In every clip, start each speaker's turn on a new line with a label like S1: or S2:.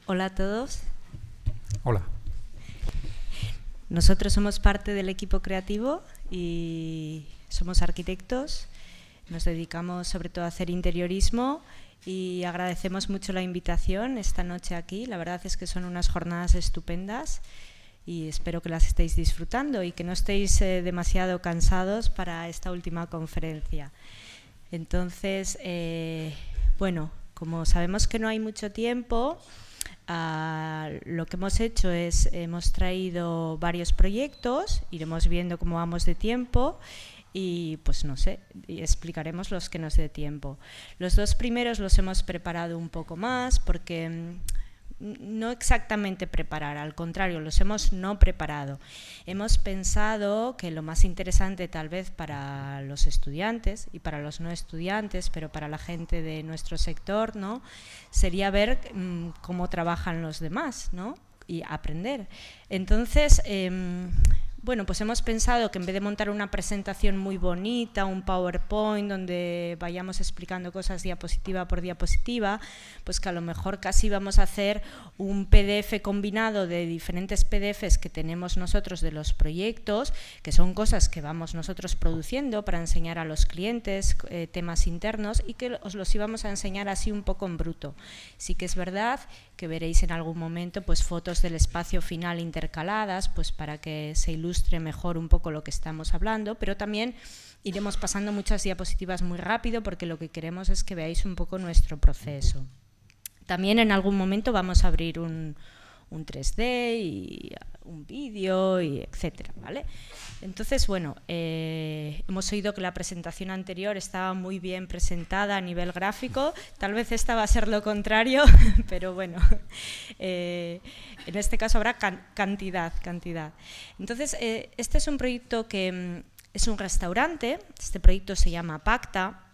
S1: Hola a todos.
S2: Hola.
S1: Nosotros somos parte del equipo creativo y somos arquitectos. Nos dedicamos sobre todo a hacer interiorismo y agradecemos mucho la invitación esta noche aquí. La verdad es que son unas jornadas estupendas y espero que las estéis disfrutando y que no estéis demasiado cansados para esta última conferencia. Entonces, bueno, como sabemos que no hay mucho tiempo, lo que hemos hecho es, hemos traído varios proyectos, iremos viendo cómo vamos de tiempo y pues no sé, explicaremos los que nos dé tiempo. Los dos primeros los hemos preparado un poco más porque no exactamente preparar, al contrario, los hemos no preparado. Hemos pensado que lo más interesante tal vez para los estudiantes y para los no estudiantes, pero para la gente de nuestro sector, ¿no?, sería ver cómo trabajan los demás, ¿no?, y aprender. Entonces, bueno, pues hemos pensado que en vez de montar una presentación muy bonita, un PowerPoint donde vayamos explicando cosas diapositiva por diapositiva, pues que a lo mejor casi vamos a hacer un PDF combinado de diferentes PDFs que tenemos nosotros de los proyectos, que son cosas que vamos nosotros produciendo para enseñar a los clientes, temas internos, y que os los íbamos a enseñar así un poco en bruto. Sí que es verdad que veréis en algún momento pues fotos del espacio final intercaladas, pues para que se ilustre mejor un poco lo que estamos hablando, pero también iremos pasando muchas diapositivas muy rápido porque lo que queremos es que veáis un poco nuestro proceso. También en algún momento vamos a abrir un 3D y un vídeo, y etcétera, ¿vale? Entonces, bueno, hemos oído que la presentación anterior estaba muy bien presentada a nivel gráfico, tal vez esta va a ser lo contrario, pero bueno, en este caso habrá cantidad. Entonces, este es un proyecto que es un restaurante, este proyecto se llama Pacta.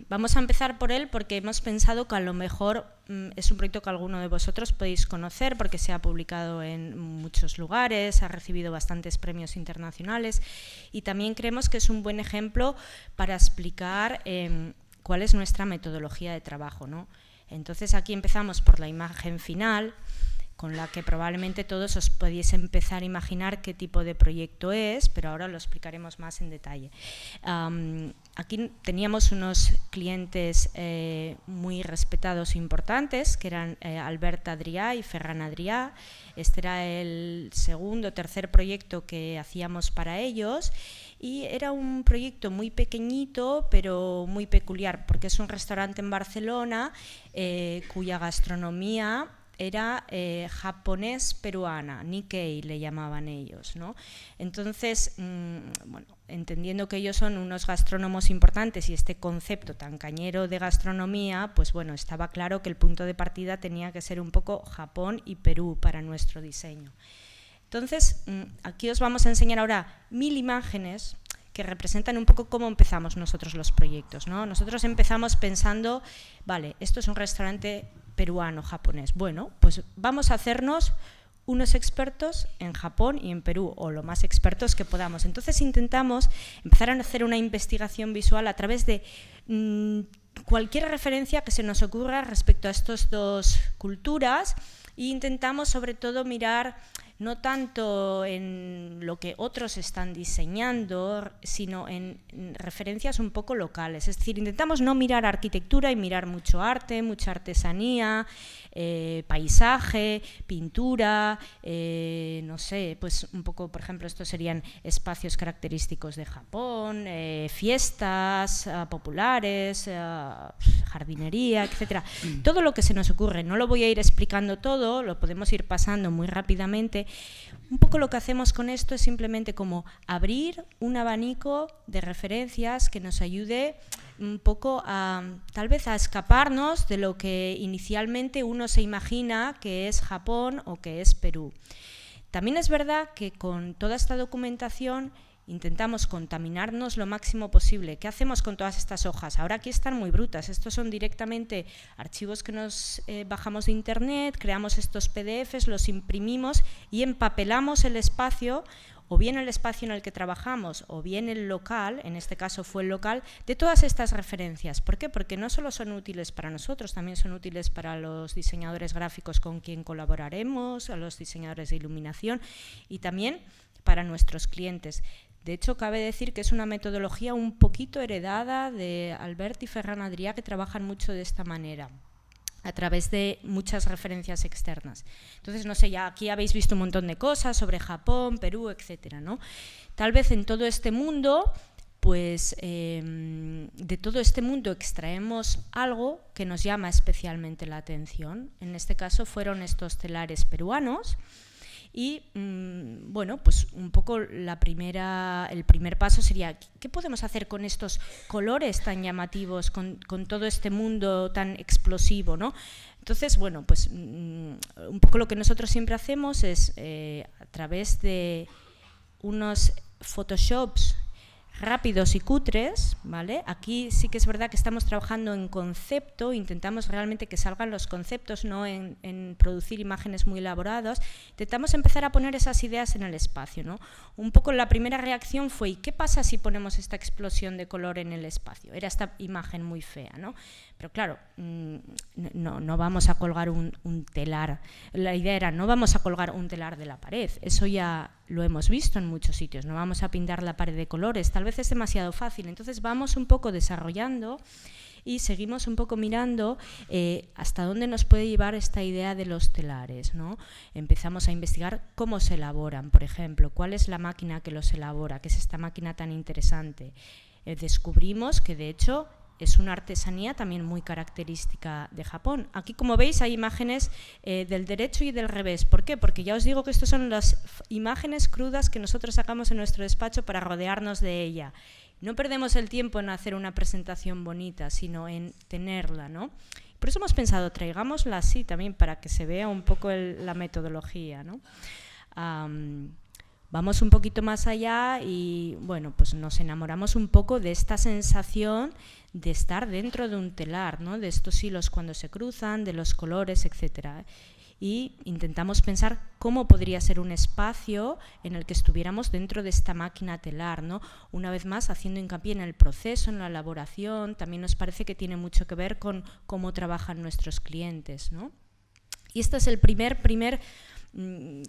S1: Vamos a empezar por él porque hemos pensado que a lo mejor es un proyecto que alguno de vosotros podéis conocer porque se ha publicado en muchos lugares, ha recibido bastantes premios internacionales y también creemos que es un buen ejemplo para explicar cuál es nuestra metodología de trabajo, ¿no? Entonces aquí empezamos por la imagen final, con la que probablemente todos os podéis empezar a imaginar qué tipo de proyecto es, pero ahora lo explicaremos más en detalle. Aquí teníamos unos clientes muy respetados e importantes, que eran Albert Adrià y Ferran Adrià. Este era el segundo o tercer proyecto que hacíamos para ellos y era un proyecto muy pequeñito pero muy peculiar porque es un restaurante en Barcelona cuya gastronomía era japonés-peruana, Nikkei le llamaban ellos, ¿no? Entonces, bueno, entendiendo que ellos son unos gastrónomos importantes y este concepto tan cañero de gastronomía, pues bueno, estaba claro que el punto de partida tenía que ser un poco Japón y Perú para nuestro diseño. Entonces, aquí os vamos a enseñar ahora 1000 imágenes que representan un poco cómo empezamos nosotros los proyectos, ¿no? Nosotros empezamos pensando, vale, esto es un restaurante peruano, japonés. Bueno, pues vamos a hacernos unos expertos en Japón y en Perú, o lo más expertos que podamos. Entonces intentamos empezar a hacer una investigación visual a través de cualquier referencia que se nos ocurra respecto a estas dos culturas e intentamos sobre todo mirar no tanto en lo que otros están diseñando, sino en referencias un poco locales. Es decir, intentamos no mirar arquitectura y mirar mucho arte, mucha artesanía, paisaje, pintura, no sé, pues un poco, por ejemplo, estos serían espacios característicos de Japón, fiestas populares, jardinería, etcétera. Todo lo que se nos ocurre, no lo voy a ir explicando todo, lo podemos ir pasando muy rápidamente. Un poco lo que hacemos con esto es simplemente como abrir un abanico de referencias que nos ayude un poco a, tal vez, a escaparnos de lo que inicialmente uno se imagina que es Japón o que es Perú. También es verdad que con toda esta documentación intentamos contaminarnos lo máximo posible. ¿Qué hacemos con todas estas hojas? Ahora aquí están muy brutas, estos son directamente archivos que nos bajamos de internet, creamos estos PDFs, los imprimimos y empapelamos el espacio, o bien el espacio en el que trabajamos, o bien el local, en este caso fue el local, de todas estas referencias. ¿Por qué? Porque no solo son útiles para nosotros, también son útiles para los diseñadores gráficos con quien colaboraremos, a los diseñadores de iluminación y también para nuestros clientes. De hecho, cabe decir que es una metodología un poquito heredada de Albert y Ferran Adrià, que trabajan mucho de esta manera, a través de muchas referencias externas. Entonces, no sé, ya aquí habéis visto un montón de cosas sobre Japón, Perú, etcétera, ¿no? Tal vez en todo este mundo, pues de todo este mundo extraemos algo que nos llama especialmente la atención. En este caso fueron estos telares peruanos. Y bueno, pues un poco el primer paso sería, ¿qué podemos hacer con estos colores tan llamativos, con todo este mundo tan explosivo, ¿no? Entonces, bueno, pues un poco lo que nosotros siempre hacemos es, a través de unos Photoshops rápidos y cutres, ¿vale? Aquí sí que es verdad que estamos trabajando en concepto, intentamos realmente que salgan los conceptos, no en producir imágenes muy elaboradas. Intentamos empezar a poner esas ideas en el espacio, ¿no? Un poco la primera reacción fue, ¿y qué pasa si ponemos esta explosión de color en el espacio? Era esta imagen muy fea, ¿no? Pero claro, no vamos a colgar un telar. La idea era, no vamos a colgar un telar de la pared, eso ya lo hemos visto en muchos sitios, no vamos a pintar la pared de colores, tal vez es demasiado fácil. Entonces vamos un poco desarrollando y seguimos un poco mirando hasta dónde nos puede llevar esta idea de los telares, ¿no? Empezamos a investigar cómo se elaboran, por ejemplo, cuál es la máquina que los elabora, qué es esta máquina tan interesante. Descubrimos que de hecho es una artesanía también muy característica de Japón. Aquí, como veis, hay imágenes del derecho y del revés. ¿Por qué? Porque ya os digo que estas son las imágenes crudas que nosotros sacamos en nuestro despacho para rodearnos de ella. No perdemos el tiempo en hacer una presentación bonita, sino en tenerla, ¿no? Por eso hemos pensado, traigámosla así también para que se vea un poco la metodología, ¿no? Vamos un poquito más allá y, bueno, pues nos enamoramos un poco de esta sensación de estar dentro de un telar, ¿no? De estos hilos cuando se cruzan, de los colores, etcétera. Y intentamos pensar cómo podría ser un espacio en el que estuviéramos dentro de esta máquina telar, ¿no? Una vez más, haciendo hincapié en el proceso, en la elaboración, también nos parece que tiene mucho que ver con cómo trabajan nuestros clientes, ¿no? Y este es el primer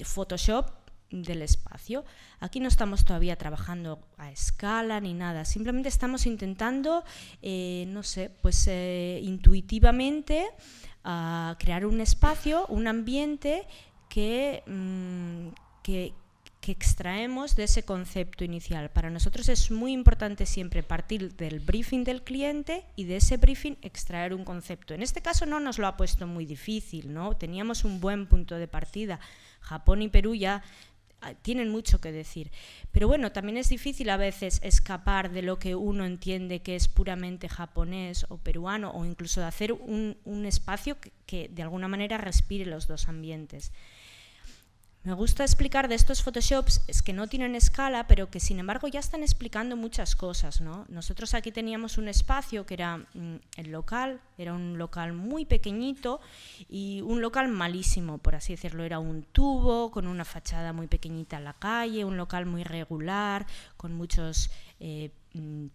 S1: Photoshop del espacio. Aquí no estamos todavía trabajando a escala ni nada, simplemente estamos intentando, no sé, pues intuitivamente crear un espacio, un ambiente que extraemos de ese concepto inicial. Para nosotros es muy importante siempre partir del briefing del cliente y de ese briefing extraer un concepto. En este caso no nos lo ha puesto muy difícil, ¿no? Teníamos un buen punto de partida. Japón y Perú ya tienen mucho que decir, pero bueno, también es difícil a veces escapar de lo que uno entiende que es puramente japonés o peruano, o incluso de hacer un espacio que de alguna manera respire los dos ambientes. Me gusta explicar de estos Photoshops, es que no tienen escala, pero que sin embargo ya están explicando muchas cosas, ¿no? Nosotros aquí teníamos un espacio que era el local, era un local muy pequeñito y un local malísimo, por así decirlo. Era un tubo con una fachada muy pequeñita en la calle, un local muy regular, con muchos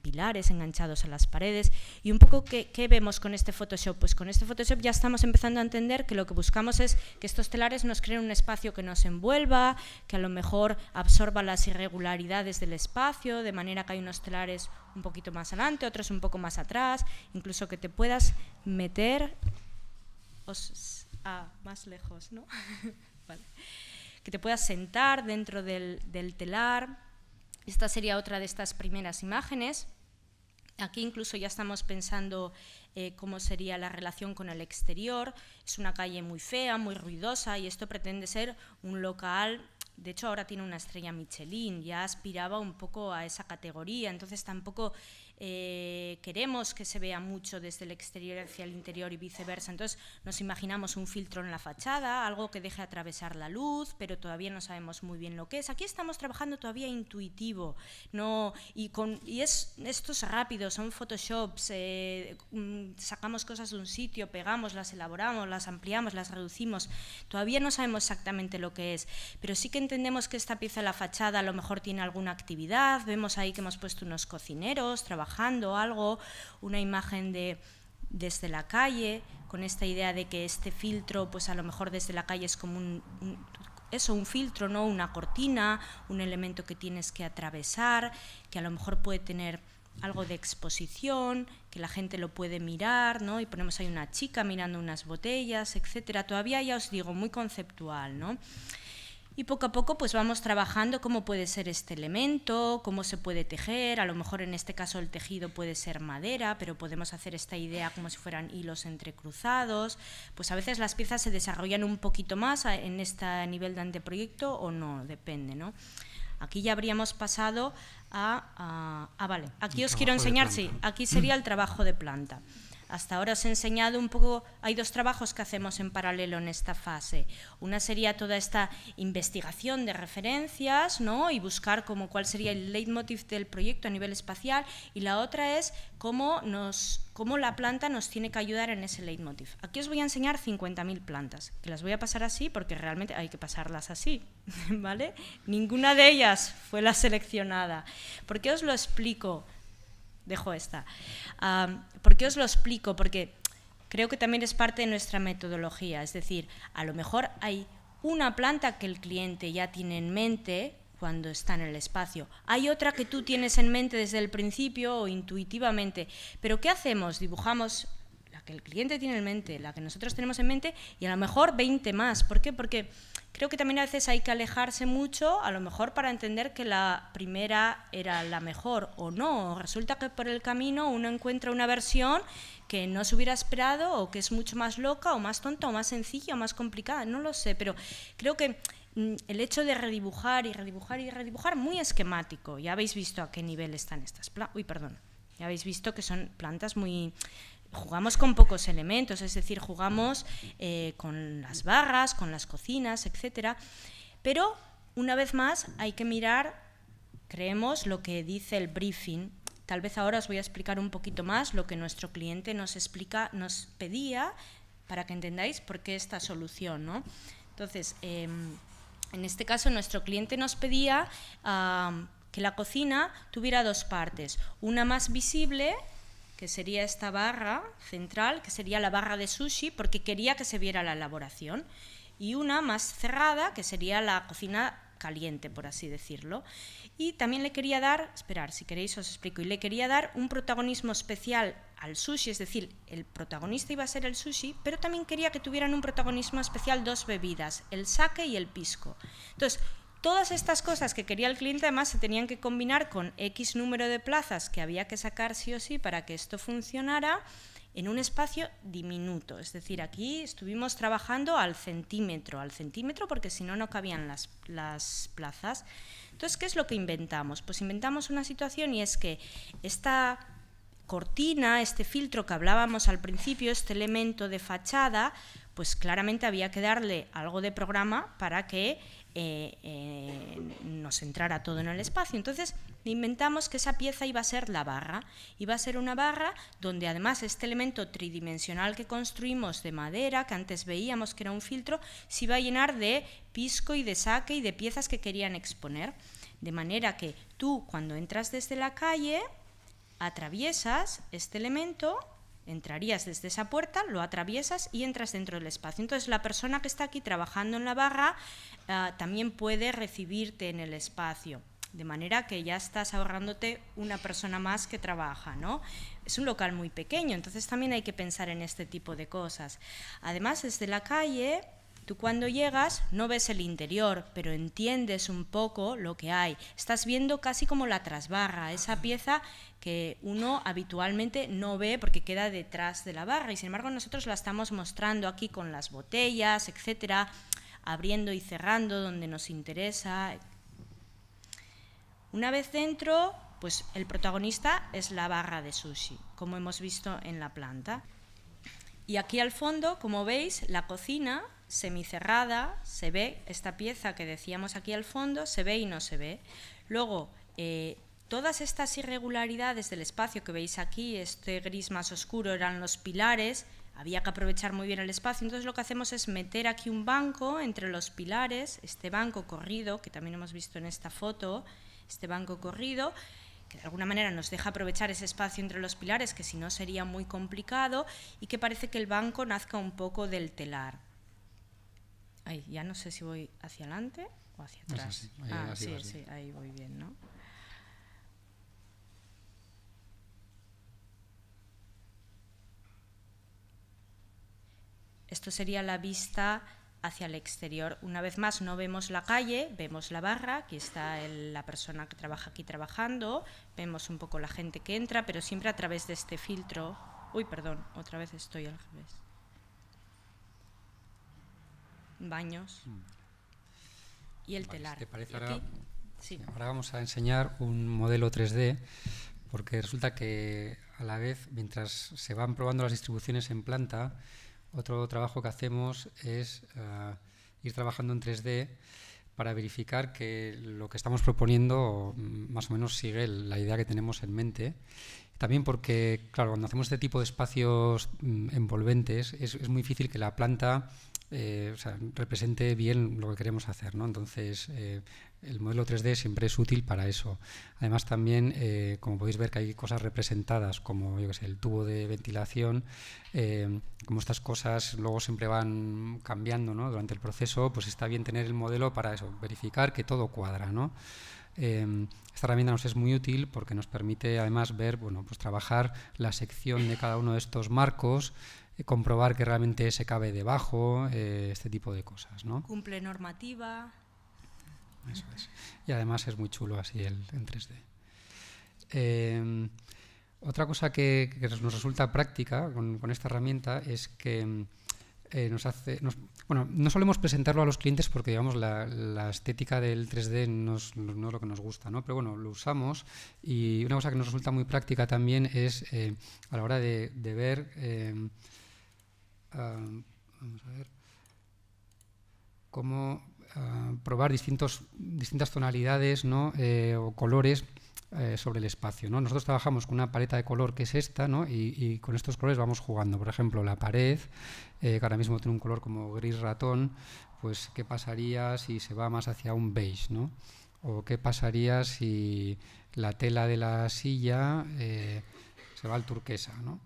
S1: pilares enganchados a las paredes. Y un poco, ¿qué vemos con este Photoshop? Pues con este Photoshop ya estamos empezando a entender que lo que buscamos es que estos telares nos creen un espacio que nos envuelva, que a lo mejor absorba las irregularidades del espacio, de manera que hay unos telares un poquito más adelante, otros un poco más atrás, incluso que te puedas meter más lejos, ¿no? Vale. Que te puedas sentar dentro del telar. Esta sería otra de estas primeras imágenes. Aquí incluso ya estamos pensando cómo sería la relación con el exterior. Es una calle muy fea, muy ruidosa, y esto pretende ser un local. De hecho, ahora tiene una estrella Michelin, ya aspiraba un poco a esa categoría, entonces tampoco queremos que se vea mucho desde el exterior hacia el interior y viceversa. Entonces nos imaginamos un filtro en la fachada, algo que deje atravesar la luz, pero todavía no sabemos muy bien lo que es. Aquí estamos trabajando todavía intuitivo, ¿no? Esto es rápido, son Photoshops, sacamos cosas de un sitio, pegamos, las elaboramos, las ampliamos, las reducimos. Todavía no sabemos exactamente lo que es, pero sí que entendemos que esta pieza de la fachada a lo mejor tiene alguna actividad. Vemos ahí que hemos puesto unos cocineros trabajando algo, una imagen desde la calle, con esta idea de que este filtro, pues a lo mejor desde la calle es como un filtro, ¿no? Una cortina, un elemento que tienes que atravesar, que a lo mejor puede tener algo de exposición, que la gente lo puede mirar, ¿no? Y ponemos ahí una chica mirando unas botellas, etcétera. Todavía, ya os digo, muy conceptual, ¿no? Y poco a poco pues vamos trabajando cómo puede ser este elemento, cómo se puede tejer. A lo mejor en este caso el tejido puede ser madera, pero podemos hacer esta idea como si fueran hilos entrecruzados. Pues a veces las piezas se desarrollan un poquito más en este nivel de anteproyecto o no, depende, ¿no? Aquí ya habríamos pasado vale, aquí os quiero enseñar, sí, aquí sería el trabajo de planta. Hasta ahora os he enseñado un poco, hay dos trabajos que hacemos en paralelo en esta fase. Una sería toda esta investigación de referencias, ¿no? Y buscar cuál sería el leitmotiv del proyecto a nivel espacial, y la otra es cómo la planta nos tiene que ayudar en ese leitmotiv. Aquí os voy a enseñar 50.000 plantas, que las voy a pasar así porque realmente hay que pasarlas así, ¿vale? Ninguna de ellas fue la seleccionada. ¿Por qué os lo explico? Dejo esta. ¿Por qué os lo explico? Porque creo que también es parte de nuestra metodología. Es decir, a lo mejor hay una planta que el cliente ya tiene en mente cuando está en el espacio. Hay otra que tú tienes en mente desde el principio o intuitivamente. Pero ¿qué hacemos? Dibujamos la que el cliente tiene en mente, la que nosotros tenemos en mente, y a lo mejor 20 más. ¿Por qué? Porque creo que también a veces hay que alejarse mucho, a lo mejor para entender que la primera era la mejor o no. Resulta que por el camino uno encuentra una versión que no se hubiera esperado, o que es mucho más loca o más tonta o más sencilla o más complicada, no lo sé, pero creo que el hecho de redibujar y redibujar y redibujar, muy esquemático. Ya habéis visto a qué nivel están estas plantas. Uy, perdón. Ya habéis visto que son plantas muy... Jugamos con pocos elementos, es decir, jugamos con las barras, con las cocinas, etcétera. Pero, una vez más, hay que mirar, creemos, lo que dice el briefing. Tal vez ahora os voy a explicar un poquito más lo que nuestro cliente nos pedía, para que entendáis por qué esta solución, ¿no? Entonces, en este caso, nuestro cliente nos pedía que la cocina tuviera dos partes. Una más visible, que sería esta barra central, que sería la barra de sushi, porque quería que se viera la elaboración, y una más cerrada, que sería la cocina caliente, por así decirlo. Y también le quería dar, esperad, si queréis os explico, y le quería dar un protagonismo especial al sushi, es decir, el protagonista iba a ser el sushi, pero también quería que tuvieran un protagonismo especial dos bebidas, el sake y el pisco. Entonces, todas estas cosas que quería el cliente además se tenían que combinar con X número de plazas que había que sacar sí o sí para que esto funcionara en un espacio diminuto. Es decir, aquí estuvimos trabajando al centímetro porque si no, no cabían las plazas. Entonces, ¿qué es lo que inventamos? Pues inventamos una situación, y es que esta cortina, este filtro que hablábamos al principio, este elemento de fachada, pues claramente había que darle algo de programa para que nos entrara todo en el espacio. Entonces inventamos que esa pieza iba a ser la barra, iba a ser una barra donde además este elemento tridimensional que construimos de madera, que antes veíamos que era un filtro, se iba a llenar de pisco y de sake y de piezas que querían exponer, de manera que tú, cuando entras desde la calle, atraviesas este elemento, entrarías desde esa puerta, lo atraviesas y entras dentro del espacio. Entonces la persona que está aquí trabajando en la barra también puede recibirte en el espacio, de manera que ya estás ahorrándote una persona más que trabaja, ¿no? Es un local muy pequeño, entonces también hay que pensar en este tipo de cosas. Además, desde la calle, tú cuando llegas no ves el interior, pero entiendes un poco lo que hay. Estás viendo casi como la trasbarra, esa pieza que uno habitualmente no ve porque queda detrás de la barra, y sin embargo nosotros la estamos mostrando aquí con las botellas, etcétera, abriendo y cerrando donde nos interesa. Una vez dentro, pues el protagonista es la barra de sushi, como hemos visto en la planta. Y aquí al fondo, como veis, la cocina semicerrada, se ve esta pieza que decíamos aquí al fondo, se ve y no se ve. Luego, todas estas irregularidades del espacio que veis aquí, este gris más oscuro eran los pilares, había que aprovechar muy bien el espacio, entonces lo que hacemos es meter aquí un banco entre los pilares, este banco corrido, que también hemos visto en esta foto, este banco corrido, que de alguna manera nos deja aprovechar ese espacio entre los pilares, que si no sería muy complicado, y que parece que el banco nazca un poco del telar. Ay, ya no sé si voy hacia adelante o hacia atrás. Sí, ahí voy bien, ¿no? Esto sería la vista hacia el exterior. Una vez más, no vemos la calle, vemos la barra, aquí está la persona que trabaja aquí trabajando, vemos un poco la gente que entra, pero siempre a través de este filtro. Uy, perdón, otra vez estoy al revés. Baños y el telar.
S2: ¿Te parece
S1: ahora? Sí.
S2: Ahora vamos a enseñar un modelo 3D, porque resulta que a la vez, mientras se van probando las distribuciones en planta, otro trabajo que hacemos es ir trabajando en 3D para verificar que lo que estamos proponiendo más o menos sigue la idea que tenemos en mente. También porque, claro, cuando hacemos este tipo de espacios envolventes es muy difícil que la planta represente bien lo que queremos hacer, ¿no? Entonces, el modelo 3D siempre es útil para eso. Además, también, como podéis ver que hay cosas representadas, como yo que sé, el tubo de ventilación, como estas cosas luego siempre van cambiando, ¿no? Durante el proceso, pues está bien tener el modelo para eso, verificar que todo cuadra, ¿no? Esta herramienta nos es muy útil porque nos permite además ver, bueno, pues trabajar la sección de cada uno de estos marcos, comprobar que realmente se cabe debajo, este tipo de cosas, ¿no?
S1: Cumple normativa.
S2: Eso es. Y además es muy chulo así en 3D. Otra cosa que nos resulta práctica con esta herramienta es que no solemos presentarlo a los clientes porque, digamos, la estética del 3D no es lo que nos gusta, ¿no? Pero bueno, lo usamos, y una cosa que nos resulta muy práctica también es a la hora de ver, vamos a ver, cómo probar distintas tonalidades, ¿no? O colores sobre el espacio, ¿no? Nosotros trabajamos con una paleta de color que es esta, ¿no? Y con estos colores vamos jugando. Por ejemplo, la pared, que ahora mismo tiene un color como gris ratón, pues ¿qué pasaría si se va más hacia un beige, ¿no? O ¿qué pasaría si la tela de la silla se va al turquesa, ¿no?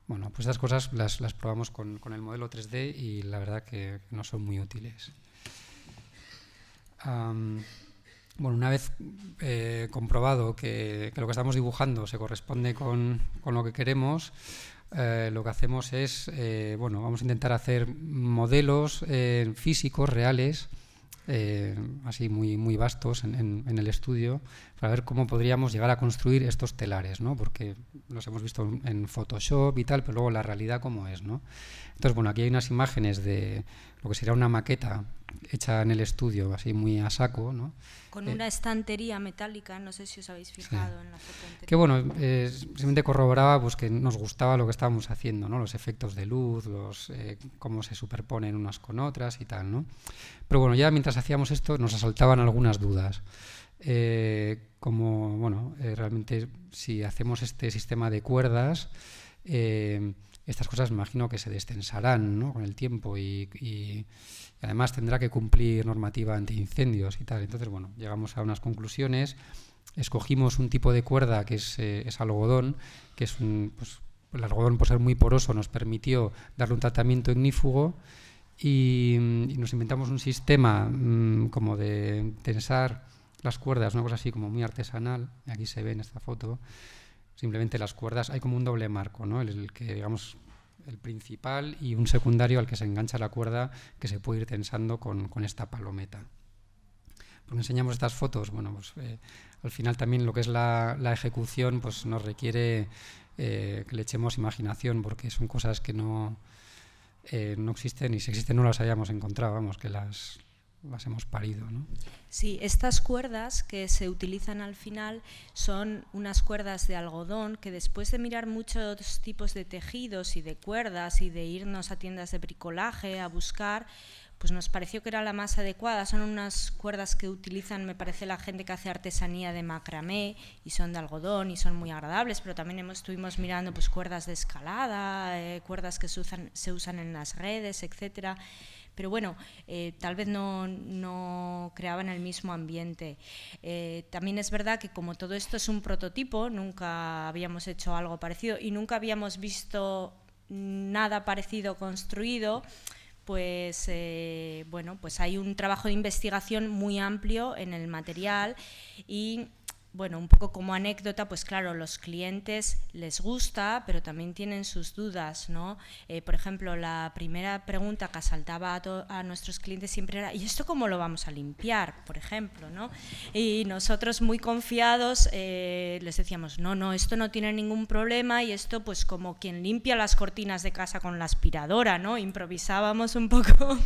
S2: Bueno, pues estas cosas las probamos con el modelo 3D y la verdad que nos son muy útiles. Bueno, una vez comprobado que lo que estamos dibujando se corresponde con lo que queremos, lo que hacemos es, vamos a intentar hacer modelos físicos, reales, así muy vastos en el estudio, para ver cómo podríamos llegar a construir estos telares, ¿no? Porque los hemos visto en Photoshop y tal, pero luego la realidad cómo es, ¿no? Entonces, bueno, aquí hay unas imágenes de lo que sería una maqueta hecha en el estudio, así muy a saco, ¿no?
S1: Con una estantería metálica, no sé si os habéis fijado en la foto anterior.
S2: Que bueno, simplemente corroboraba pues que nos gustaba lo que estábamos haciendo, ¿no? Los efectos de luz, cómo se superponen unas con otras y tal, ¿no? Pero bueno, ya mientras hacíamos esto nos asaltaban algunas dudas. Realmente si hacemos este sistema de cuerdas, estas cosas me imagino que se destensarán, ¿no? Con el tiempo y además tendrá que cumplir normativa antiincendios y tal. Entonces, bueno, llegamos a unas conclusiones, escogimos un tipo de cuerda que es algodón, que es el algodón, por ser muy poroso, nos permitió darle un tratamiento ignífugo y nos inventamos un sistema como de tensar las cuerdas, una cosa así como muy artesanal. Aquí se ve en esta foto. Simplemente las cuerdas, hay como un doble marco, ¿no? El que, digamos, el principal y un secundario al que se engancha la cuerda, que se puede ir tensando con esta palometa. Porque enseñamos estas fotos, bueno, pues al final también lo que es la ejecución pues nos requiere que le echemos imaginación, porque son cosas que no existen, y si existen no las hayamos encontrado, vamos, que las las hemos parido, ¿no?
S1: Sí, estas cuerdas que se utilizan al final son unas cuerdas de algodón que, después de mirar muchos tipos de tejidos y de cuerdas y de irnos a tiendas de bricolaje a buscar, pues nos pareció que era la más adecuada. Son unas cuerdas que utilizan, me parece, la gente que hace artesanía de macramé, y son de algodón y son muy agradables, pero también estuvimos mirando pues cuerdas de escalada, cuerdas que se usan en las redes, etcétera. Pero bueno, tal vez no creaban el mismo ambiente. También es verdad que, como todo esto es un prototipo, nunca habíamos hecho algo parecido y nunca habíamos visto nada parecido construido, pues bueno, pues hay un trabajo de investigación muy amplio en el material. Y bueno, un poco como anécdota, pues claro, los clientes les gusta, pero también tienen sus dudas, ¿no? Por ejemplo, la primera pregunta que asaltaba a nuestros clientes siempre era: ¿y esto cómo lo vamos a limpiar? Por ejemplo, ¿no? Y nosotros, muy confiados, les decíamos: no, esto no tiene ningún problema, y esto pues como quien limpia las cortinas de casa con la aspiradora, ¿no? Improvisábamos un poco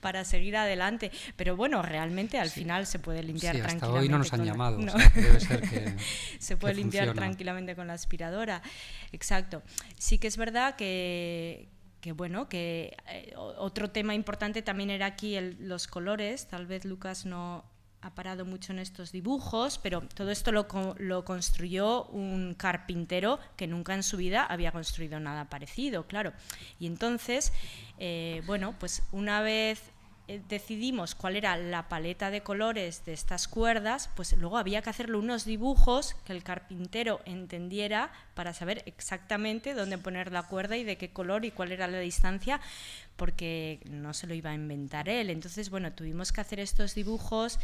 S1: para seguir adelante, pero bueno, realmente al final se puede limpiar tranquilamente.
S2: Hasta hoy no nos han llamado.
S1: No.
S2: O sea, que debe ser que
S1: se puede
S2: que
S1: limpiar
S2: funciona
S1: tranquilamente con la aspiradora. Exacto. Sí que es verdad que bueno, que otro tema importante también era aquí los colores. Tal vez Lucas no ha parado mucho en estos dibujos, pero todo esto lo construyó un carpintero que nunca en su vida había construido nada parecido, claro. Y entonces, bueno, pues una vez decidimos cuál era la paleta de colores de estas cuerdas, pues luego había que hacerle unos dibujos que el carpintero entendiera para saber exactamente dónde poner la cuerda y de qué color y cuál era la distancia, porque no se lo iba a inventar él. Entonces, bueno, tuvimos que hacer estos dibujos.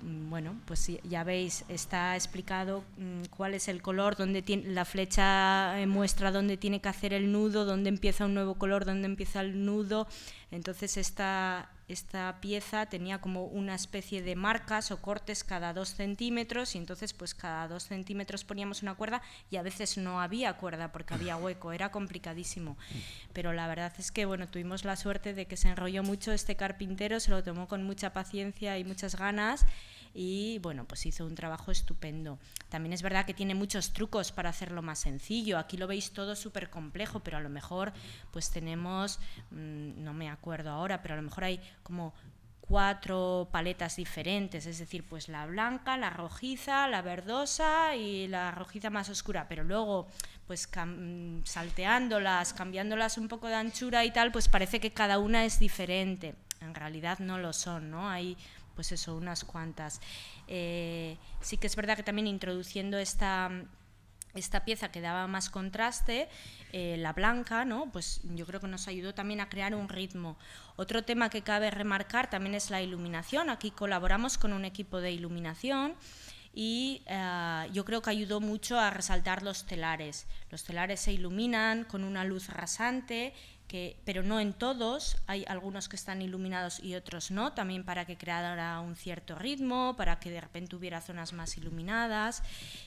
S1: Bueno, pues ya veis, está explicado cuál es el color, dónde tiene la flecha, muestra dónde tiene que hacer el nudo, dónde empieza un nuevo color, dónde empieza el nudo. Entonces esta pieza tenía como una especie de marcas o cortes cada 2 centímetros, y entonces pues cada 2 centímetros poníamos una cuerda, y a veces no había cuerda porque había hueco, era complicadísimo. Pero la verdad es que bueno, tuvimos la suerte de que se enrolló mucho este carpintero, se lo tomó con mucha paciencia y muchas ganas, y bueno, pues hizo un trabajo estupendo. También es verdad que tiene muchos trucos para hacerlo más sencillo. Aquí lo veis todo súper complejo, pero a lo mejor pues tenemos, no me acuerdo ahora, pero a lo mejor hay como 4 paletas diferentes, es decir, pues la blanca, la rojiza, la verdosa y la rojiza más oscura, pero luego pues salteándolas, cambiándolas un poco de anchura y tal, pues parece que cada una es diferente. En realidad no lo son, ¿no? Hay pues eso, unas cuantas. Sí que es verdad que también introduciendo esta pieza que daba más contraste, la blanca, ¿no? Pues yo creo que nos ayudó también a crear un ritmo. Otro tema que cabe remarcar también es la iluminación. Aquí colaboramos con un equipo de iluminación y yo creo que ayudó mucho a resaltar los telares. Los telares se iluminan con una luz rasante, pero no en todos, hay algunos que están iluminados y otros no, también para que creara un cierto ritmo, para que de repente hubiera zonas más iluminadas,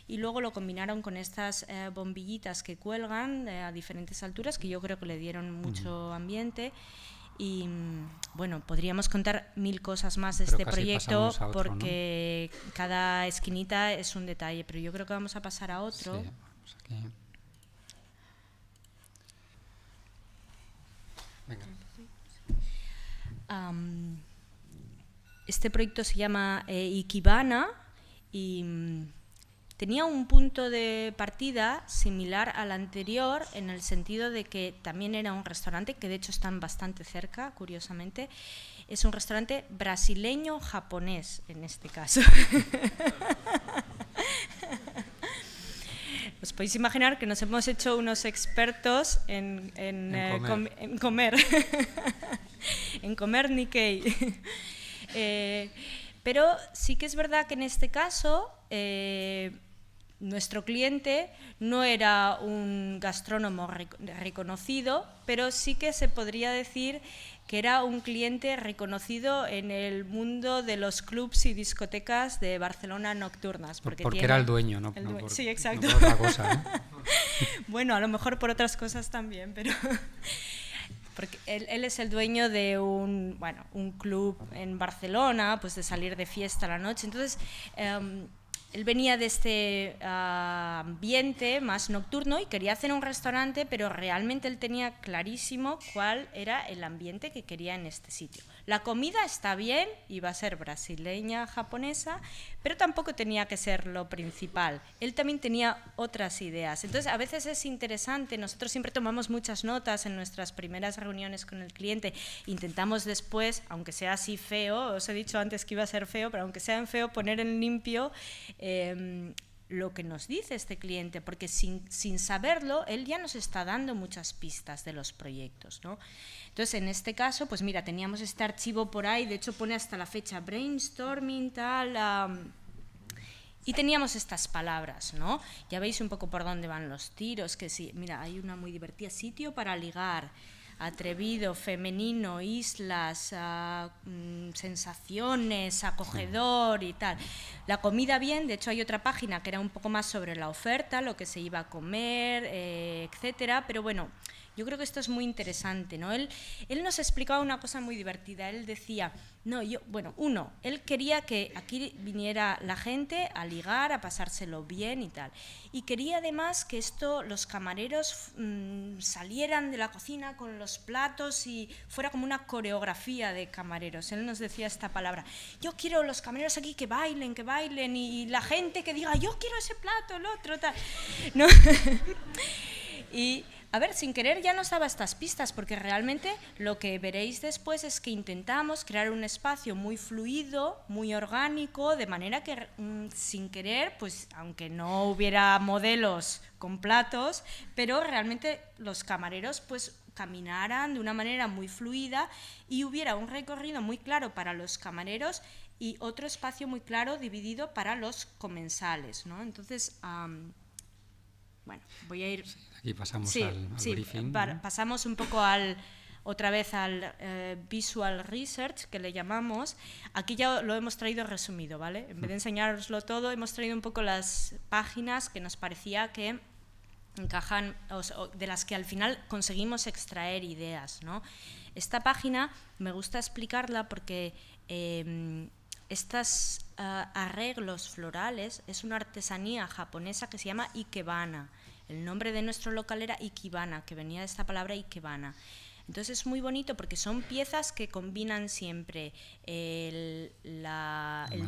S1: y luego lo combinaron con estas bombillitas que cuelgan a diferentes alturas, que yo creo que le dieron mucho ambiente. Y bueno, podríamos contar 1000 cosas más de este proyecto, otro, porque ¿no? Cada esquinita es un detalle, pero yo creo que vamos a pasar a otro.
S2: Sí, vamos aquí.
S1: Este proyecto se llama Ikebana y tenía un punto de partida similar al anterior, en el sentido de que también era un restaurante, que de hecho están bastante cerca, curiosamente. Es un restaurante brasileño-japonés en este caso. Os podéis imaginar que nos hemos hecho unos expertos en comer, en comer Nikkei. Pero sí que es verdad que en este caso nuestro cliente no era un gastrónomo reconocido, pero sí que se podría decir que era un cliente reconocido en el mundo de los clubs y discotecas de Barcelona nocturnas.
S2: Porque era el dueño, ¿no?
S1: Sí, exacto.
S2: No por otra cosa, ¿eh?
S1: Bueno, a lo mejor por otras cosas también, pero porque él es el dueño de un club en Barcelona, pues de salir de fiesta a la noche. Entonces, él venía de este ambiente más nocturno y quería hacer un restaurante, pero realmente él tenía clarísimo cuál era el ambiente que quería en este sitio. La comida está bien, iba a ser brasileña, japonesa, pero tampoco tenía que ser lo principal. Él también tenía otras ideas. Entonces, a veces es interesante, nosotros siempre tomamos muchas notas en nuestras primeras reuniones con el cliente, intentamos después, aunque sea así feo, os he dicho antes que iba a ser feo, pero aunque sea en feo, poner en limpio lo que nos dice este cliente, porque sin saberlo, él ya nos está dando muchas pistas de los proyectos, ¿no? Entonces, en este caso, pues mira, teníamos este archivo por ahí, de hecho pone hasta la fecha brainstorming, tal, y teníamos estas palabras, ¿no? Ya veis un poco por dónde van los tiros, que sí, mira, hay una muy divertida, sitio para ligar, atrevido, femenino, islas, sensaciones, acogedor y tal. La comida bien, de hecho hay otra página que era un poco más sobre la oferta, lo que se iba a comer, etcétera, pero bueno, yo creo que esto es muy interesante, ¿no? Él nos explicaba una cosa muy divertida, él decía, él quería que aquí viniera la gente a ligar, a pasárselo bien y tal, y quería además que los camareros salieran de la cocina con los platos y fuera como una coreografía de camareros. Él nos decía esta palabra, yo quiero los camareros aquí que bailen y la gente que diga, yo quiero ese plato, el otro, tal, ¿no? Y a ver, sin querer ya nos daba estas pistas, porque realmente lo que veréis después es que intentamos crear un espacio muy fluido, muy orgánico, de manera que sin querer, pues aunque no hubiera modelos con platos, pero realmente los camareros pues caminaran de una manera muy fluida y hubiera un recorrido muy claro para los camareros y otro espacio muy claro dividido para los comensales, ¿no? Entonces, bueno, voy a ir...
S2: Aquí pasamos al briefing.
S1: Pasamos un poco otra vez al Visual Research, que le llamamos. Aquí ya lo hemos traído resumido, ¿vale? En vez de enseñaroslo todo, hemos traído un poco las páginas que nos parecía que encajan, de las que al final conseguimos extraer ideas, ¿no? Esta página me gusta explicarla porque estos arreglos florales es una artesanía japonesa que se llama Ikebana. El nombre de nuestro local era Ikebana, que venía de esta palabra Ikebana. Entonces es muy bonito porque son piezas que combinan siempre el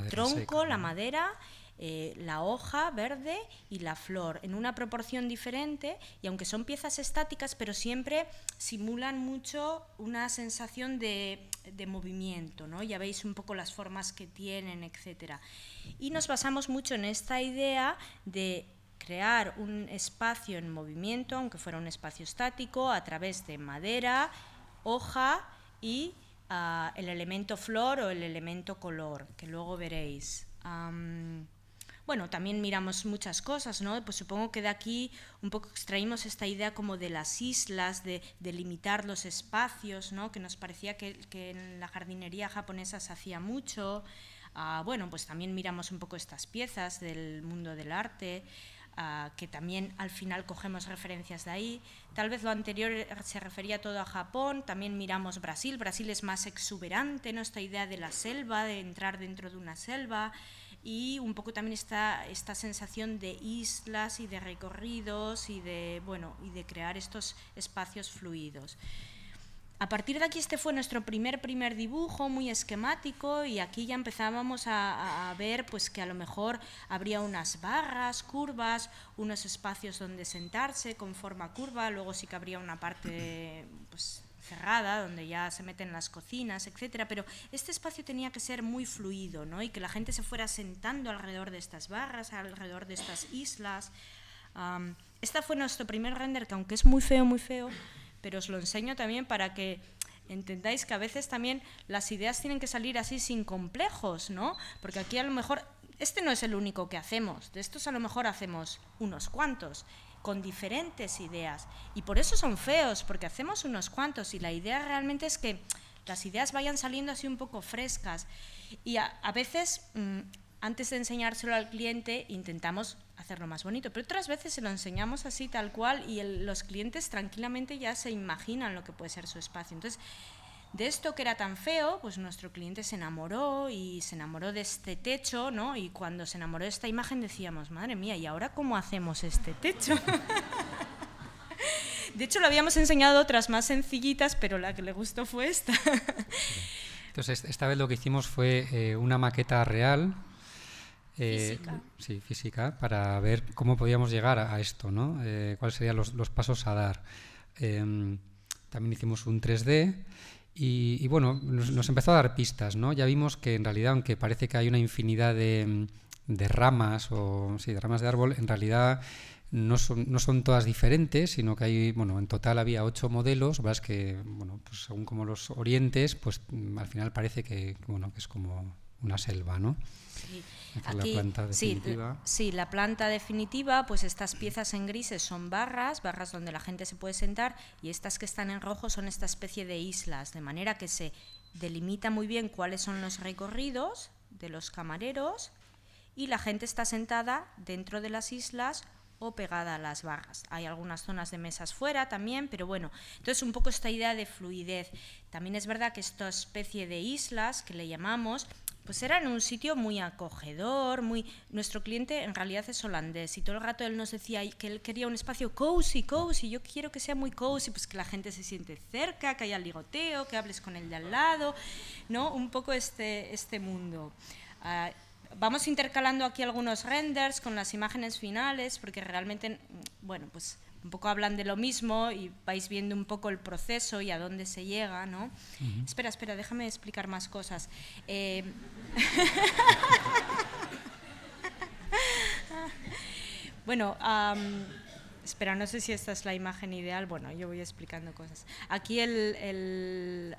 S1: tronco, la madera, la hoja verde y la flor en una proporción diferente, y aunque son piezas estáticas, pero siempre simulan mucho una sensación de movimiento, ¿no? Ya veis un poco las formas que tienen, etcétera. Y nos basamos mucho en esta idea de crear un espacio en movimiento, aunque fuera un espacio estático, a través de madera, hoja y el elemento flor o el elemento color, que luego veréis. Bueno, también miramos muchas cosas, ¿no? Pues supongo que de aquí un poco extraímos esta idea como de las islas, de limitar los espacios, ¿no? Que nos parecía que en la jardinería japonesa se hacía mucho. Bueno, pues también miramos un poco estas piezas del mundo del arte, que también al final cogemos referencias de ahí. Tal vez lo anterior se refería todo a Japón, también miramos Brasil. Brasil es más exuberante, ¿no? Esta idea de la selva, de entrar dentro de una selva, y un poco también esta sensación de islas y de recorridos y de crear estos espacios fluidos. A partir de aquí este fue nuestro primer dibujo, muy esquemático, y aquí ya empezábamos a ver pues que a lo mejor habría unas barras, curvas, unos espacios donde sentarse con forma curva, luego sí que habría una parte pues cerrada donde ya se meten las cocinas, etcétera, pero este espacio tenía que ser muy fluido, ¿no? Y que la gente se fuera sentando alrededor de estas barras, alrededor de estas islas. Este fue nuestro primer render, que aunque es muy feo, pero os lo enseño también para que entendáis que a veces también las ideas tienen que salir así sin complejos, ¿no? Porque aquí a lo mejor, este no es el único que hacemos, de estos a lo mejor hacemos unos cuantos, con diferentes ideas, y por eso son feos, porque hacemos unos cuantos, y la idea realmente es que las ideas vayan saliendo así un poco frescas, y a veces antes de enseñárselo al cliente intentamos hacerlo más bonito, pero otras veces se lo enseñamos así tal cual y los clientes tranquilamente ya se imaginan lo que puede ser su espacio. Entonces, de esto que era tan feo, pues nuestro cliente se enamoró y se enamoró de este techo, ¿no? Y cuando se enamoró de esta imagen decíamos, madre mía, ¿y ahora cómo hacemos este techo? De hecho, lo habíamos enseñado otras más sencillitas, pero la que le gustó fue esta.
S2: Entonces, esta vez lo que hicimos fue una maqueta real,
S1: física.
S2: Sí, física, para ver cómo podíamos llegar a esto, ¿no? Cuáles serían los pasos a dar. También hicimos un 3D y bueno, nos empezó a dar pistas, ¿no? Ya vimos que en realidad, aunque parece que hay una infinidad de ramas, de ramas de árbol, en realidad no son todas diferentes, sino que hay, bueno, en total había 8 modelos. La verdad es que, bueno, pues según como los orientes, pues al final parece que es como una selva, ¿no?
S1: Sí.
S2: Aquí, la planta definitiva.
S1: Sí, la planta definitiva, pues estas piezas en grises son barras donde la gente se puede sentar, y estas que están en rojo son esta especie de islas, de manera que se delimita muy bien cuáles son los recorridos de los camareros y la gente está sentada dentro de las islas o pegada a las barras. Hay algunas zonas de mesas fuera también, pero bueno, entonces un poco esta idea de fluidez. También es verdad que esta especie de islas que le llamamos, pues era en un sitio muy acogedor, nuestro cliente en realidad es holandés y todo el rato él nos decía que él quería un espacio cozy, yo quiero que sea muy cozy, pues que la gente se siente cerca, que haya ligoteo, que hables con el de al lado, ¿no? Un poco este mundo. Vamos intercalando aquí algunos renders con las imágenes finales, porque realmente, bueno, pues un poco hablan de lo mismo y vais viendo un poco el proceso y a dónde se llega, ¿no? Espera, déjame explicar más cosas. Bueno, espera, no sé si esta es la imagen ideal. Bueno, yo voy explicando cosas. Aquí el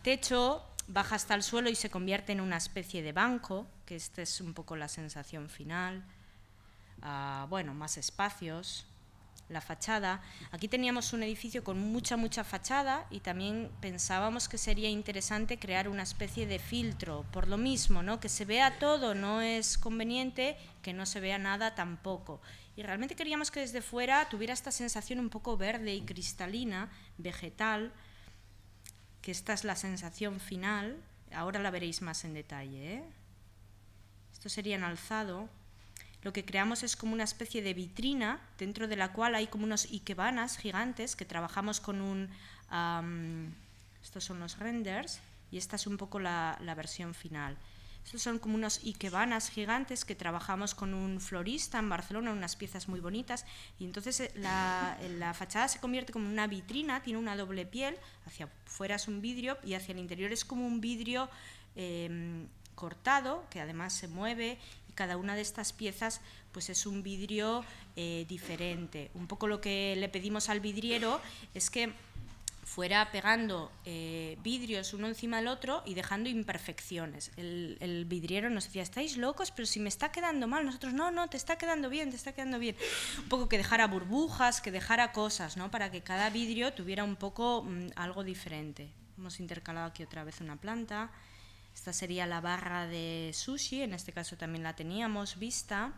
S1: techo baja hasta el suelo y se convierte en una especie de banco, que esta es un poco la sensación final. Bueno, más espacios. La fachada. Aquí teníamos un edificio con mucha fachada y también pensábamos que sería interesante crear una especie de filtro, por lo mismo, ¿no? Que se vea todo no es conveniente, que no se vea nada tampoco. Y realmente queríamos que desde fuera tuviera esta sensación un poco verde y cristalina, vegetal, que esta es la sensación final. Ahora la veréis más en detalle, ¿eh? Esto sería en alzado. Lo que creamos es como una especie de vitrina dentro de la cual hay como unos ikebanas gigantes que trabajamos con un... estos son los renders y esta es un poco la versión final. Estos son como unos ikebanas gigantes que trabajamos con un florista en Barcelona, unas piezas muy bonitas, y entonces la fachada se convierte como una vitrina, tiene una doble piel, hacia afuera es un vidrio y hacia el interior es como un vidrio cortado, que además se mueve. Cada una de estas piezas pues es un vidrio diferente. Un poco lo que le pedimos al vidriero es que fuera pegando vidrios uno encima del otro y dejando imperfecciones. El vidriero nos decía, estáis locos, pero si me está quedando mal. Nosotros, no, te está quedando bien, te está quedando bien. Un poco que dejara burbujas, que dejara cosas, ¿no? Para que cada vidrio tuviera un poco algo diferente. Hemos intercalado aquí otra vez una planta. Esta sería la barra de sushi, en este caso también la teníamos vista.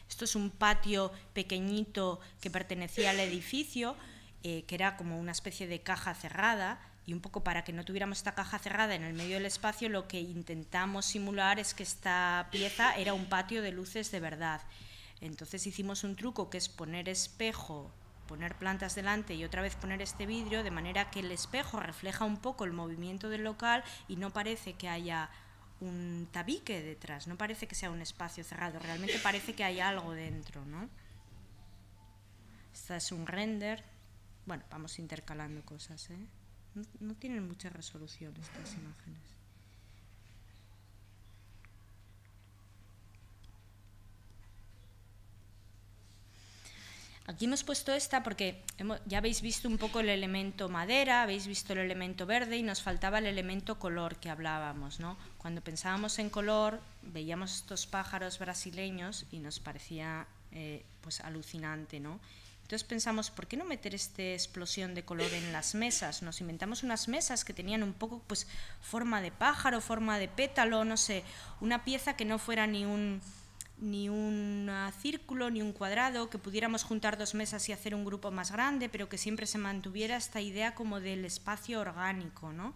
S1: Esto es un patio pequeñito que pertenecía al edificio, que era como una especie de caja cerrada, y un poco para que no tuviéramos esta caja cerrada en el medio del espacio, lo que intentamos simular es que esta pieza era un patio de luces de verdad. Entonces hicimos un truco que es poner espejo, poner plantas delante y otra vez poner este vidrio, de manera que el espejo refleja un poco el movimiento del local y no parece que haya un tabique detrás, no parece que sea un espacio cerrado, realmente parece que hay algo dentro, ¿no? Este es un render. Bueno, vamos intercalando cosas, ¿eh? No tienen mucha resolución estas imágenes. Aquí hemos puesto esta porque ya habéis visto un poco el elemento madera, habéis visto el elemento verde y nos faltaba el elemento color que hablábamos, ¿no? Cuando pensábamos en color, veíamos estos pájaros brasileños y nos parecía pues alucinante, ¿no? Entonces pensamos, ¿por qué no meter esta explosión de color en las mesas? Nos inventamos unas mesas que tenían un poco pues forma de pájaro, forma de pétalo, no sé, una pieza que no fuera ni un círculo ni un cuadrado, que pudiéramos juntar dos mesas y hacer un grupo más grande, pero que siempre se mantuviera esta idea como del espacio orgánico, ¿no?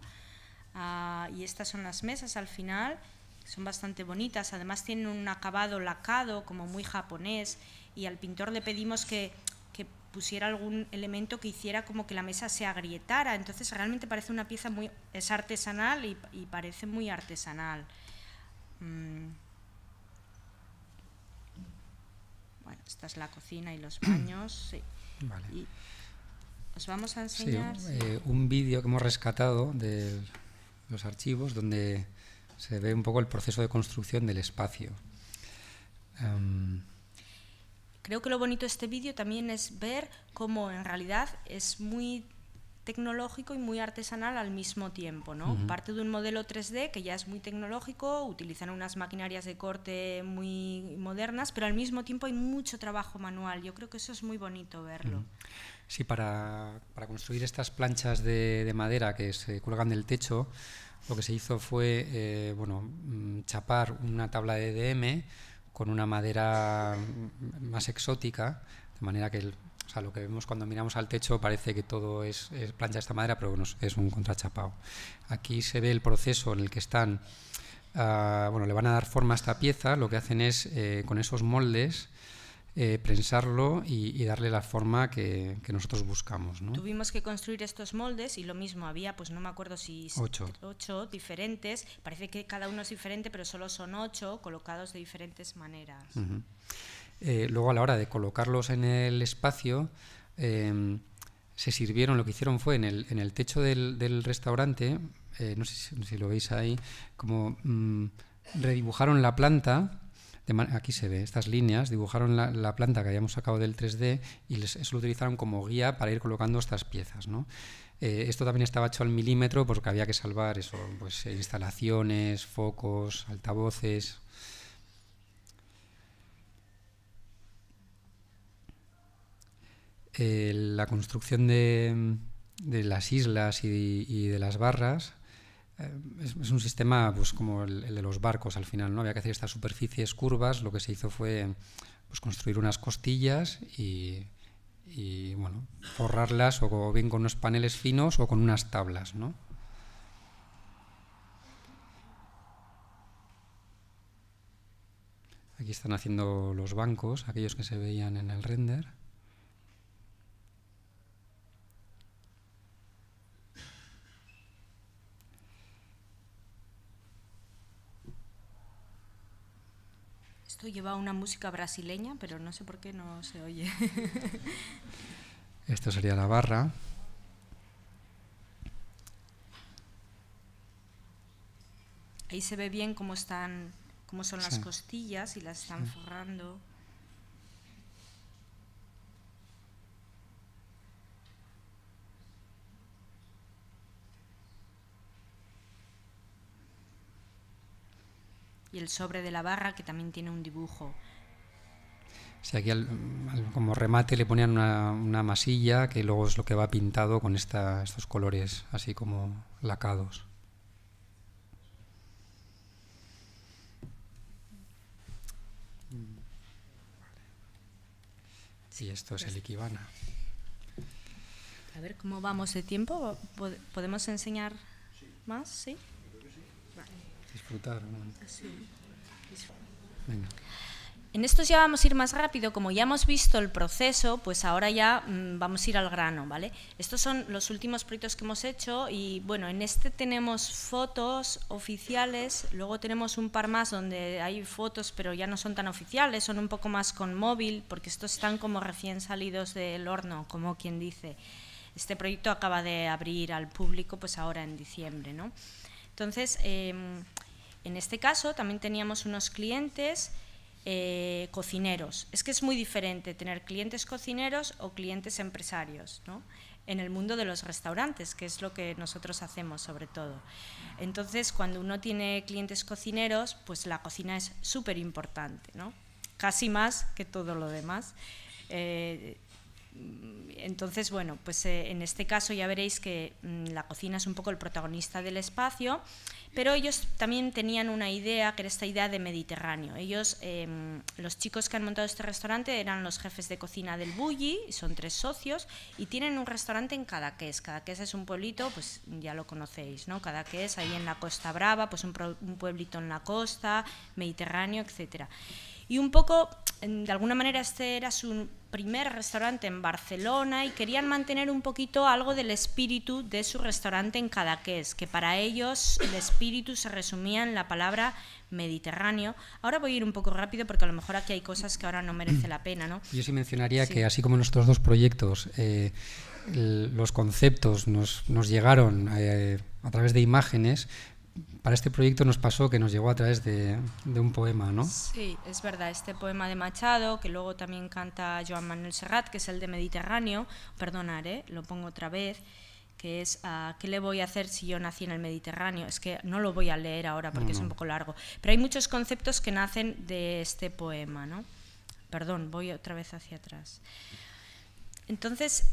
S1: Y estas son las mesas al final, son bastante bonitas, además tienen un acabado lacado como muy japonés, y al pintor le pedimos que pusiera algún elemento que hiciera como que la mesa se agrietara, entonces realmente parece una pieza es artesanal y parece muy artesanal. Bueno, esta es la cocina y los baños, sí.
S2: Vale.
S1: Y os vamos a enseñar
S2: un vídeo que hemos rescatado de los archivos donde se ve un poco el proceso de construcción del espacio.
S1: Creo que lo bonito de este vídeo también es ver cómo en realidad es muy tecnológico y muy artesanal al mismo tiempo, ¿no? Parte de un modelo 3D que ya es muy tecnológico, utilizan unas maquinarias de corte muy modernas, pero al mismo tiempo hay mucho trabajo manual. Yo creo que eso es muy bonito verlo.
S2: Sí, para construir estas planchas de madera que se cuelgan del techo, lo que se hizo fue chapar una tabla de EDM con una madera más exótica, de manera que lo que vemos cuando miramos al techo parece que todo es plancha de esta madera, pero bueno, es un contrachapado. Aquí se ve el proceso en el que están, le van a dar forma a esta pieza, lo que hacen es con esos moldes prensarlo y darle la forma que nosotros buscamos, ¿no?
S1: Tuvimos que construir estos moldes y lo mismo, había, pues no me acuerdo si 8 diferentes, parece que cada uno es diferente, pero solo son 8 colocados de diferentes maneras.
S2: Luego a la hora de colocarlos en el espacio, se sirvieron, lo que hicieron fue en el techo del restaurante, no sé si lo veis ahí, como redibujaron la planta. Aquí se ve estas líneas, dibujaron la planta que habíamos sacado del 3D y eso lo utilizaron como guía para ir colocando estas piezas, ¿no? Esto también estaba hecho al milímetro porque había que salvar eso, pues, instalaciones, focos, altavoces. La construcción de las islas y de las barras es un sistema pues como el de los barcos al final, ¿no? Había que hacer estas superficies curvas, lo que se hizo fue pues construir unas costillas y forrarlas o bien con unos paneles finos o con unas tablas, ¿no? Aquí están haciendo los bancos, aquellos que se veían en el render.
S1: Esto lleva una música brasileña, pero no sé por qué no se oye.
S2: Esto sería la barra.
S1: Ahí se ve bien cómo son las costillas y las están forrando. Y el sobre de la barra, que también tiene un dibujo.
S2: Sí, aquí como remate le ponían una masilla que luego es lo que va pintado con estos colores así como lacados. Y esto es el Ikebana.
S1: A ver cómo vamos de tiempo. ¿Podemos enseñar más? ¿Sí?
S2: Disfrutar, ¿no?
S1: Sí.
S2: Venga.
S1: En estos ya vamos a ir más rápido, como ya hemos visto el proceso, pues ahora ya vamos a ir al grano, ¿vale? Estos son los últimos proyectos que hemos hecho y bueno, en este tenemos fotos oficiales, luego tenemos un par más donde hay fotos pero ya no son tan oficiales, son un poco más con móvil, porque estos están como recién salidos del horno, como quien dice. Este proyecto acaba de abrir al público pues ahora en diciembre, ¿no? Entonces, en este caso también teníamos unos clientes cocineros. Es que es muy diferente tener clientes cocineros o clientes empresarios, ¿no? En el mundo de los restaurantes, que es lo que nosotros hacemos sobre todo. Entonces, cuando uno tiene clientes cocineros, pues la cocina es súper importante, ¿no? Casi más que todo lo demás. Entonces, bueno, pues en este caso ya veréis que la cocina es un poco el protagonista del espacio, pero ellos también tenían una idea, que era esta idea de Mediterráneo. Ellos, los chicos que han montado este restaurante eran los jefes de cocina del Bulli, son 3 socios, y tienen un restaurante en Cadaqués. Cadaqués es un pueblito, pues ya lo conocéis, ¿no? Cadaqués, ahí en la Costa Brava, pues un pueblito en la costa, Mediterráneo, etcétera. Y un poco, de alguna manera, este era su primer restaurante en Barcelona y querían mantener un poquito algo del espíritu de su restaurante en Cadaqués, que para ellos el espíritu se resumía en la palabra Mediterráneo. Ahora voy a ir un poco rápido porque a lo mejor aquí hay cosas que ahora no merece la pena, ¿no?
S2: Yo sí mencionaría que así como en nuestros 2 proyectos los conceptos nos llegaron a través de imágenes, para este proyecto nos pasó que nos llegó a través de un poema, ¿no?
S1: Sí, es verdad, este poema de Machado, que luego también canta Joan Manuel Serrat, que es el de Mediterráneo, perdonar, lo pongo otra vez, que es ¿qué le voy a hacer si yo nací en el Mediterráneo? Es que no lo voy a leer ahora porque es un poco largo, pero hay muchos conceptos que nacen de este poema, ¿no? Perdón, voy otra vez hacia atrás. Entonces,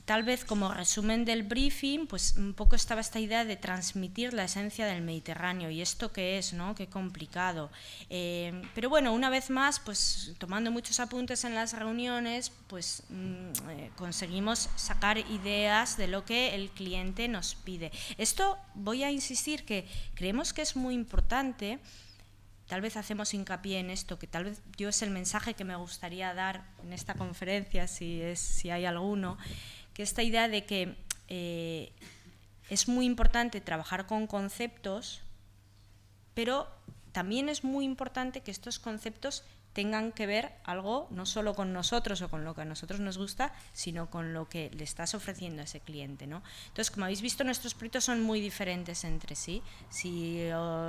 S1: tal vez como resumen del briefing, pues un poco estaba esta idea de transmitir la esencia del Mediterráneo. ¿Y esto qué es, no? Qué complicado. Pero bueno, una vez más, pues tomando muchos apuntes en las reuniones, pues conseguimos sacar ideas de lo que el cliente nos pide. Esto voy a insistir que creemos que es muy importante. Tal vez hacemos hincapié en esto, que tal vez yo es el mensaje que me gustaría dar en esta conferencia, si hay alguno, que esta idea de que es muy importante trabajar con conceptos, pero también es muy importante que estos conceptos tengan que ver algo no solo con nosotros o con lo que a nosotros nos gusta, sino con lo que le estás ofreciendo a ese cliente, ¿no? Entonces, como habéis visto, nuestros proyectos son muy diferentes entre sí. Si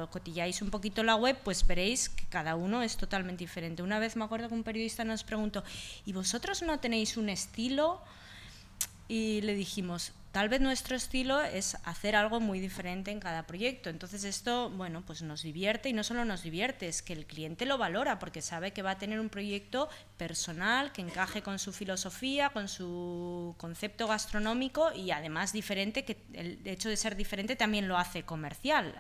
S1: cotilláis un poquito la web, pues veréis que cada uno es totalmente diferente. Una vez me acuerdo que un periodista nos preguntó, ¿y vosotros no tenéis un estilo? Y le dijimos, tal vez nuestro estilo es hacer algo muy diferente en cada proyecto. Entonces esto, bueno, pues nos divierte, y no solo nos divierte, es que el cliente lo valora porque sabe que va a tener un proyecto personal que encaje con su filosofía, con su concepto gastronómico, y además diferente, que el hecho de ser diferente también lo hace comercial.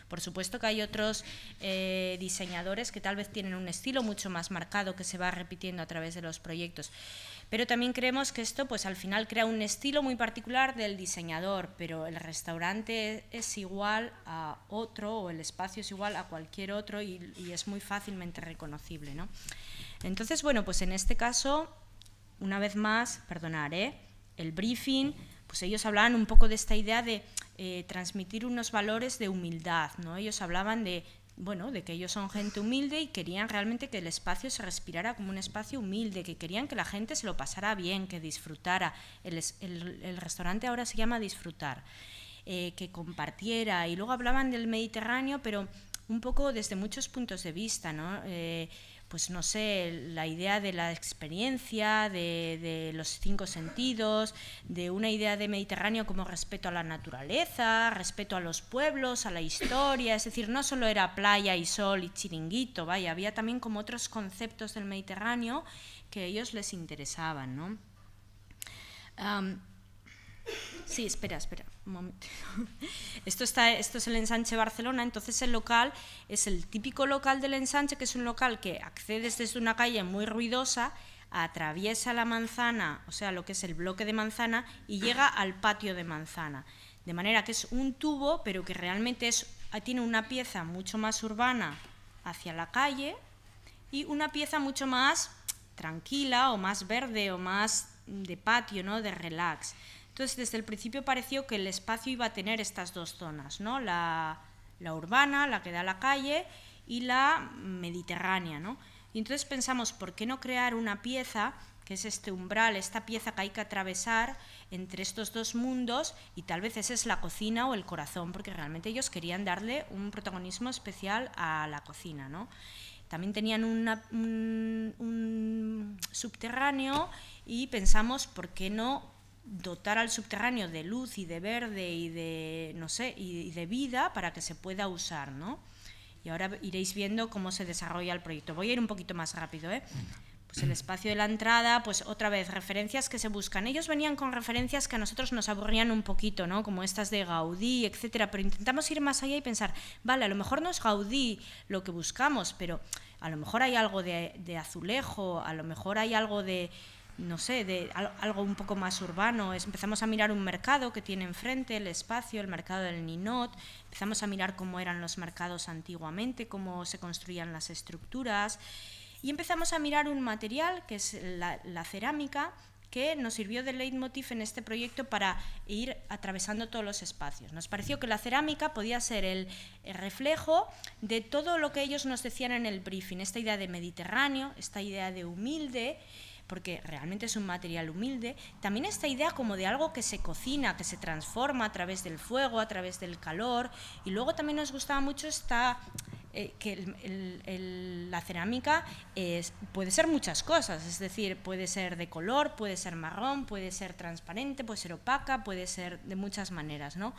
S1: Por supuesto que hay otros diseñadores que tal vez tienen un estilo mucho más marcado que se va repitiendo a través de los proyectos. Pero también creemos que esto, pues al final crea un estilo muy particular del diseñador, pero el restaurante es igual a otro, o el espacio es igual a cualquier otro, y es muy fácilmente reconocible, ¿no? Entonces, bueno, pues en este caso, una vez más, perdonar, el briefing, pues ellos hablaban un poco de esta idea de transmitir unos valores de humildad, ¿no? Ellos hablaban de que ellos son gente humilde y querían realmente que el espacio se respirara como un espacio humilde, que querían que la gente se lo pasara bien, que disfrutara. El restaurante ahora se llama Disfrutar, que compartiera, y luego hablaban del Mediterráneo, pero un poco desde muchos puntos de vista, ¿no? Pues no sé, la idea de la experiencia, de los 5 sentidos, de una idea de Mediterráneo como respeto a la naturaleza, respeto a los pueblos, a la historia, es decir, no solo era playa y sol y chiringuito, vaya, había también como otros conceptos del Mediterráneo que a ellos les interesaban, ¿no? Sí, espera, un momento. Esto es el Ensanche Barcelona. Entonces el local es el típico local del Ensanche, que es un local que accedes desde una calle muy ruidosa, atraviesa la manzana, o sea, lo que es el bloque de manzana, y llega al patio de manzana. De manera que es un tubo, pero que realmente tiene una pieza mucho más urbana hacia la calle y una pieza mucho más tranquila o más verde o más de patio, ¿no? De relax. Entonces, desde el principio pareció que el espacio iba a tener estas 2 zonas, ¿no? La urbana, la que da a la calle, y la mediterránea, ¿no? Y entonces pensamos, ¿por qué no crear una pieza, que es este umbral, esta pieza que hay que atravesar entre estos 2 mundos, y tal vez esa es la cocina o el corazón, porque realmente ellos querían darle un protagonismo especial a la cocina, ¿no? También tenían un subterráneo, y pensamos, ¿por qué no dotar al subterráneo de luz y de verde y de, no sé, y de vida para que se pueda usar, ¿no? Y ahora iréis viendo cómo se desarrolla el proyecto. Voy a ir un poquito más rápido, Pues Pues el espacio de la entrada, pues otra vez, referencias que se buscan. Ellos venían con referencias que a nosotros nos aburrían un poquito, ¿no? Como estas de Gaudí, etcétera, pero intentamos ir más allá y pensar, vale, a lo mejor no es Gaudí lo que buscamos, pero a lo mejor hay algo de azulejo, a lo mejor hay algo de, no sé, de algo un poco más urbano. Empezamos a mirar un mercado que tiene enfrente, el espacio, el mercado del Ninot, empezamos a mirar cómo eran los mercados antiguamente, cómo se construían las estructuras, y empezamos a mirar un material que es la cerámica, que nos sirvió de leitmotiv en este proyecto para ir atravesando todos los espacios. Nos pareció que la cerámica podía ser el reflejo de todo lo que ellos nos decían en el briefing, esta idea de mediterráneo, esta idea de humilde, porque realmente es un material humilde, también esta idea como de algo que se cocina, que se transforma a través del fuego, a través del calor, y luego también nos gustaba mucho que la cerámica puede ser muchas cosas, es decir, puede ser de color, puede ser marrón, puede ser transparente, puede ser opaca, puede ser de muchas maneras, ¿no?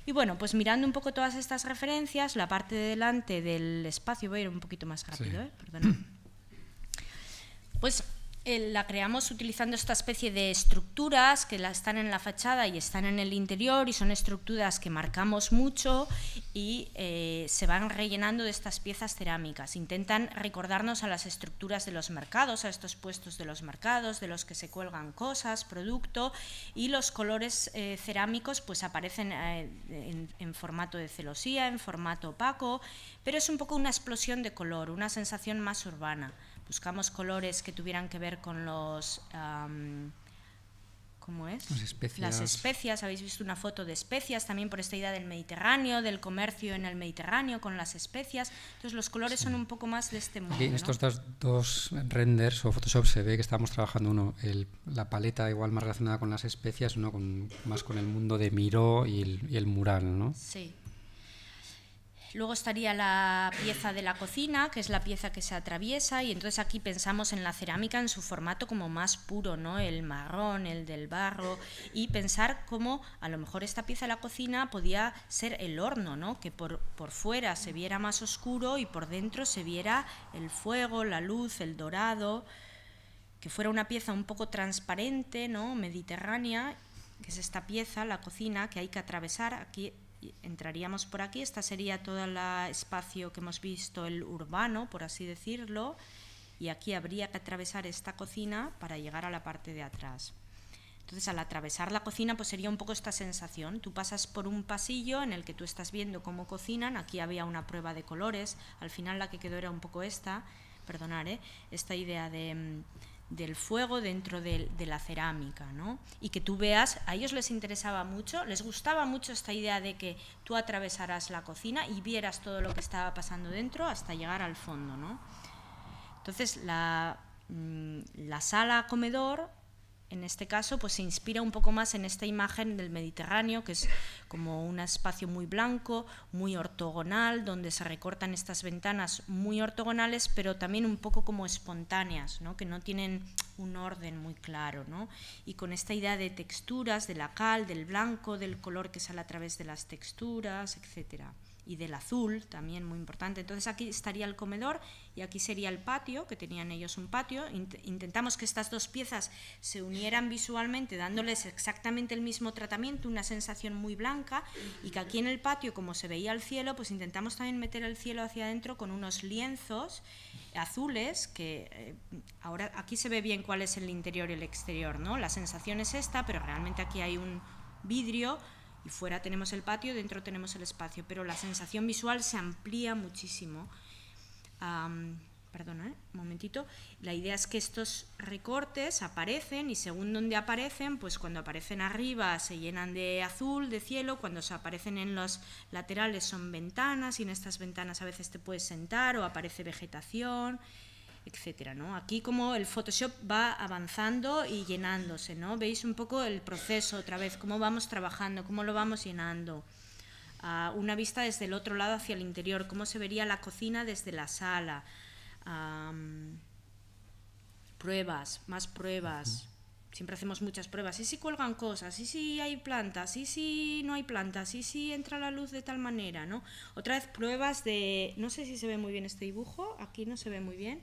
S1: Y bueno, pues mirando un poco todas estas referencias, la parte de delante del espacio, voy a ir un poquito más rápido,
S2: sí.
S1: Perdona. Pues la creamos utilizando esta especie de estructuras que están en la fachada y están en el interior, y son estructuras que marcamos mucho y se van rellenando de estas piezas cerámicas. Intentan recordarnos a las estructuras de los mercados, a estos puestos de los mercados, de los que se cuelgan cosas, producto, y los colores cerámicos pues aparecen en formato de celosía, en formato opaco, pero es un poco una explosión de color, una sensación más urbana. Buscamos colores que tuvieran que ver con los... ¿cómo es?
S2: Las especias.
S1: Las especias. Habéis visto una foto de especias, también por esta idea del Mediterráneo, del comercio en el Mediterráneo con las especias. Entonces los colores son un poco más de este mundo.
S2: Y en estos dos renders o Photoshop se ve que estábamos trabajando la paleta igual más relacionada con las especias, uno más con el mundo de Miró y el mural, ¿no?
S1: Sí. Luego estaría la pieza de la cocina, que es la pieza que se atraviesa, y entonces aquí pensamos en la cerámica en su formato como más puro, ¿no? El marrón, el del barro, y pensar cómo a lo mejor esta pieza de la cocina podía ser el horno, ¿no? Que por fuera se viera más oscuro y por dentro se viera el fuego, la luz, el dorado, que fuera una pieza un poco transparente, ¿no? Mediterránea, que es esta pieza, la cocina, que hay que atravesar. Aquí entraríamos por aquí, esta sería todo el espacio que hemos visto, el urbano, por así decirlo, y aquí habría que atravesar esta cocina para llegar a la parte de atrás. Entonces, al atravesar la cocina, pues sería un poco esta sensación. Tú pasas por un pasillo en el que tú estás viendo cómo cocinan. Aquí había una prueba de colores. Al final la que quedó era un poco esta, esta idea del fuego dentro de la cerámica, ¿no? Y que tú veas, a ellos les interesaba mucho, les gustaba mucho esta idea de que tú atravesaras la cocina y vieras todo lo que estaba pasando dentro hasta llegar al fondo, ¿no? Entonces, la sala comedor, en este caso, pues se inspira un poco más en esta imagen del Mediterráneo, que es como un espacio muy blanco, muy ortogonal, donde se recortan estas ventanas muy ortogonales, pero también un poco como espontáneas, ¿no? Que no tienen un orden muy claro, ¿no? Y con esta idea de texturas, de la cal, del blanco, del color que sale a través de las texturas, etcétera. Y del azul, también muy importante. Entonces aquí estaría el comedor y aquí sería el patio, que tenían ellos un patio. Intentamos que estas dos piezas se unieran visualmente, dándoles exactamente el mismo tratamiento, una sensación muy blanca, y que aquí en el patio, como se veía el cielo, pues intentamos también meter el cielo hacia adentro con unos lienzos azules, que ahora aquí se ve bien cuál es el interior y el exterior, ¿no? La sensación es esta, pero realmente aquí hay un vidrio, y fuera tenemos el patio, dentro tenemos el espacio, pero la sensación visual se amplía muchísimo. Perdona, un momentito. La idea es que estos recortes aparecen, y según donde aparecen, pues cuando aparecen arriba se llenan de azul, de cielo, cuando se aparecen en los laterales son ventanas, y en estas ventanas a veces te puedes sentar o aparece vegetación, etcétera, ¿no? Aquí como el Photoshop va avanzando y llenándose, ¿no? Veis un poco el proceso otra vez, cómo vamos trabajando, cómo lo vamos llenando. Una vista desde el otro lado hacia el interior, cómo se vería la cocina desde la sala. Pruebas, más pruebas. Siempre hacemos muchas pruebas. ¿Y si cuelgan cosas? ¿Y si hay plantas? ¿Y si no hay plantas? ¿Y si entra la luz de tal manera? ¿No? Otra vez pruebas de... No sé si se ve muy bien este dibujo, aquí no se ve muy bien.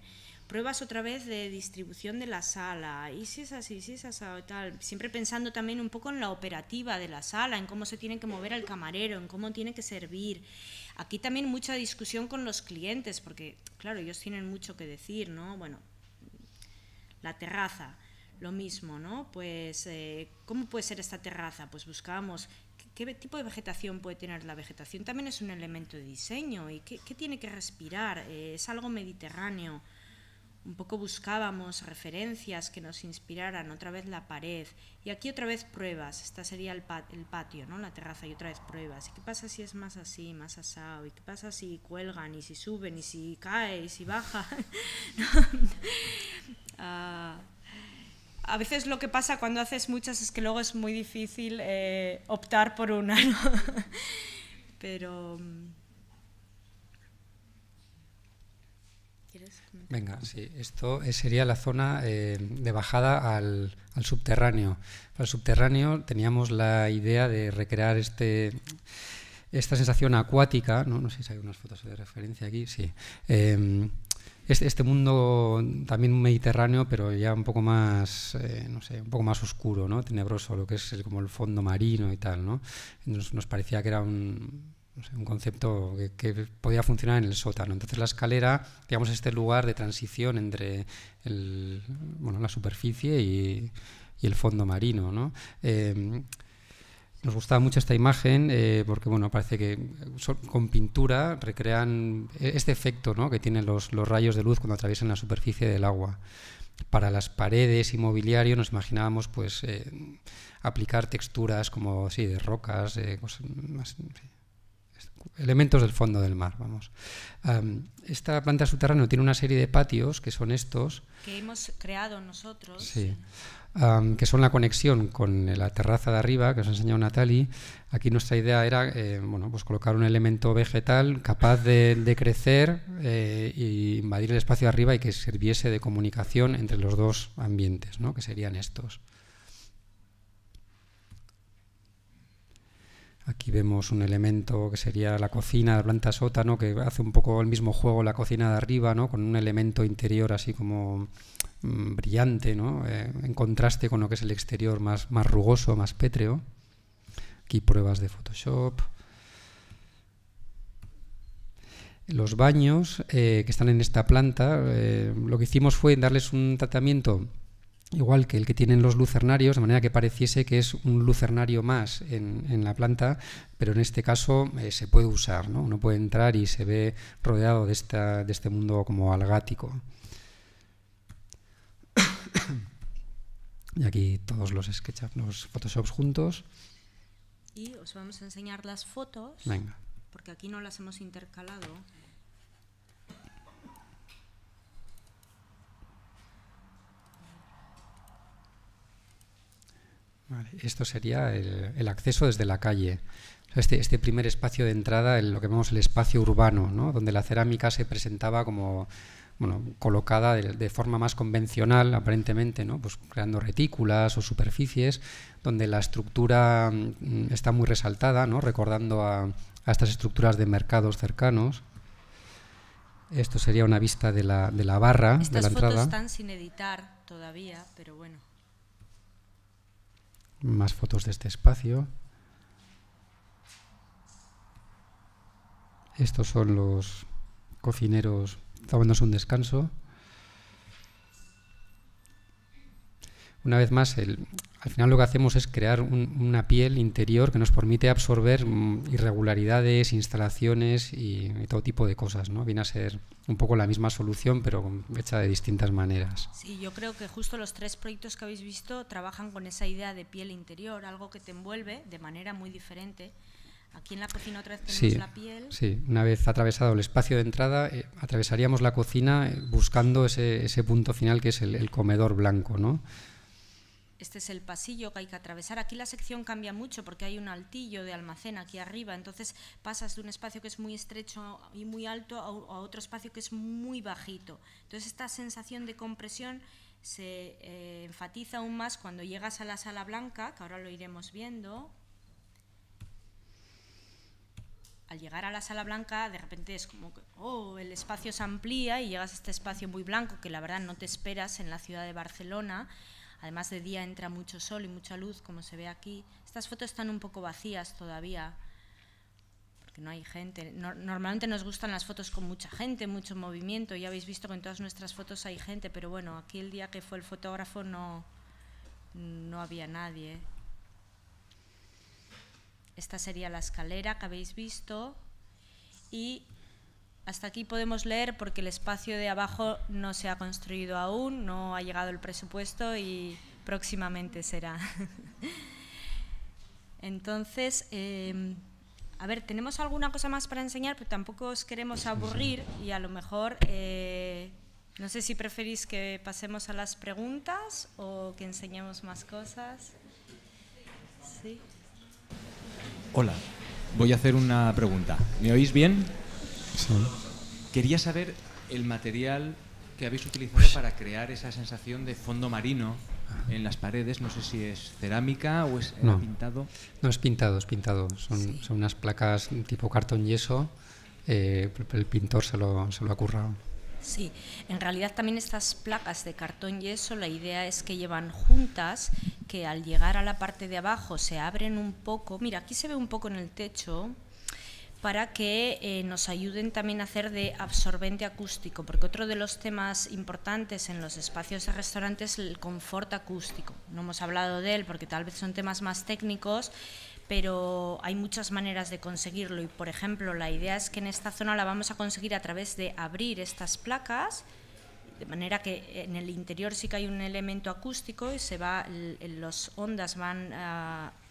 S1: pruebas otra vez de distribución de la sala, y si es así, si es así, tal, siempre pensando también un poco en la operativa de la sala, en cómo se tiene que mover el camarero, en cómo tiene que servir. Aquí también mucha discusión con los clientes, porque claro, ellos tienen mucho que decir, ¿no? Bueno, la terraza, lo mismo, ¿no? Pues, ¿cómo puede ser esta terraza? Pues buscábamos qué tipo de vegetación puede tener. La vegetación también es un elemento de diseño, y qué tiene que respirar, es algo mediterráneo. Un poco buscábamos referencias que nos inspiraran, otra vez la pared, y aquí otra vez pruebas. Esta sería el patio, ¿no? La terraza, y otra vez pruebas. ¿Y qué pasa si es más así, más asado? ¿Y qué pasa si cuelgan, y si suben, y si cae, y si baja? A veces lo que pasa cuando haces muchas es que luego es muy difícil optar por una, ¿no? Pero...
S2: Venga, sí, esto sería la zona de bajada al subterráneo. Para el subterráneo teníamos la idea de recrear esta sensación acuática, ¿no? No sé si hay unas fotos de referencia aquí, sí. Este mundo también mediterráneo, pero ya un poco más, no sé, un poco más oscuro, ¿no? Tenebroso, lo que es como el fondo marino y tal, ¿no? Nos parecía que era un concepto que podía funcionar en el sótano. Entonces la escalera, digamos, es este lugar de transición entre la superficie y el fondo marino, ¿no? Nos gustaba mucho esta imagen porque, bueno, parece que con pintura recrean este efecto, ¿no?, que tienen los rayos de luz cuando atraviesan la superficie del agua. Para las paredes y mobiliario nos imaginábamos, pues, aplicar texturas como, sí, de rocas, cosas más, sí, elementos del fondo del mar, vamos. Esta planta subterránea tiene una serie de patios que son estos.
S1: Que hemos creado nosotros.
S2: Sí. Que son la conexión con la terraza de arriba, que os ha enseñado Nathalie. Aquí nuestra idea era pues colocar un elemento vegetal capaz de crecer e invadir el espacio de arriba y que sirviese de comunicación entre los dos ambientes, ¿no?, que serían estos. Aquí vemos un elemento que sería la cocina de planta sótano, que hace un poco el mismo juego la cocina de arriba, ¿no?, con un elemento interior así como brillante, ¿no?, en contraste con lo que es el exterior más rugoso, más pétreo. Aquí pruebas de Photoshop. Los baños que están en esta planta, lo que hicimos fue darles un tratamiento igual que el que tienen los lucernarios, de manera que pareciese que es un lucernario más en la planta, pero en este caso se puede usar, ¿no? Uno puede entrar y se ve rodeado de este mundo como algático. Y aquí todos los SketchUp, los Photoshops juntos.
S1: Y os vamos a enseñar las fotos.
S2: Venga.
S1: Porque aquí no las hemos intercalado.
S2: Vale, esto sería el acceso desde la calle. Este primer espacio de entrada, lo que vemos el espacio urbano, ¿no?, donde la cerámica se presentaba como, bueno, colocada de forma más convencional, aparentemente, ¿no?, pues creando retículas o superficies, donde la estructura está muy resaltada, ¿no?, recordando a estas estructuras de mercados cercanos. Esto sería una vista de la barra de la entrada.
S1: Estas fotos están sin editar todavía, pero bueno.
S2: Más fotos de este espacio. Estos son los cocineros tomándose un descanso. Una vez más, al final lo que hacemos es crear una piel interior que nos permite absorber irregularidades, instalaciones y todo tipo de cosas, ¿no? Viene a ser un poco la misma solución, pero hecha de distintas maneras.
S1: Sí, yo creo que justo los tres proyectos que habéis visto trabajan con esa idea de piel interior, algo que te envuelve de manera muy diferente. Aquí en la cocina otra vez tenemos la piel.
S2: Sí, una vez atravesado el espacio de entrada, atravesaríamos la cocina buscando ese punto final que es el comedor blanco, ¿no?
S1: Este es el pasillo que hay que atravesar. Aquí la sección cambia mucho porque hay un altillo de almacén aquí arriba, entonces pasas de un espacio que es muy estrecho y muy alto a otro espacio que es muy bajito. Entonces esta sensación de compresión se enfatiza aún más cuando llegas a la sala blanca, que ahora lo iremos viendo. al llegar a la Sala Blanca, de repente es como que el espacio se amplía y llegas a este espacio muy blanco que la verdad no te esperas en la ciudad de Barcelona. Además, de día entra mucho sol y mucha luz, como se ve aquí. Estas fotos están un poco vacías todavía, porque no hay gente. Normalmente nos gustan las fotos con mucha gente, mucho movimiento. Ya habéis visto que en todas nuestras fotos hay gente, pero bueno, aquí el día que fue el fotógrafo no había nadie. Esta sería la escalera que habéis visto y hasta aquí podemos leer porque el espacio de abajo no se ha construido aún, no ha llegado el presupuesto y próximamente será. Entonces, a ver, tenemos alguna cosa más para enseñar, pero tampoco os queremos aburrir y a lo mejor, no sé si preferís que pasemos a las preguntas o que enseñemos más cosas. Sí.
S3: Hola, voy a hacer una pregunta. ¿Me oís bien?
S2: Sí.
S3: Quería saber el material que habéis utilizado para crear esa sensación de fondo marino en las paredes. No sé si es cerámica o es pintado.
S2: No, es pintado. Son unas placas tipo cartón yeso. El pintor se lo ha currado.
S1: Sí, en realidad también estas placas de cartón yeso, la idea es que llevan juntas, que al llegar a la parte de abajo se abren un poco. Mira, aquí se ve un poco en el techo, para que nos ayuden también a hacer de absorbente acústico, porque otro de los temas importantes en los espacios de restaurantes es el confort acústico. No hemos hablado de él porque tal vez son temas más técnicos, pero hay muchas maneras de conseguirlo y, por ejemplo, la idea es que en esta zona la vamos a conseguir a través de abrir estas placas, de manera que en el interior sí que hay un elemento acústico y las ondas van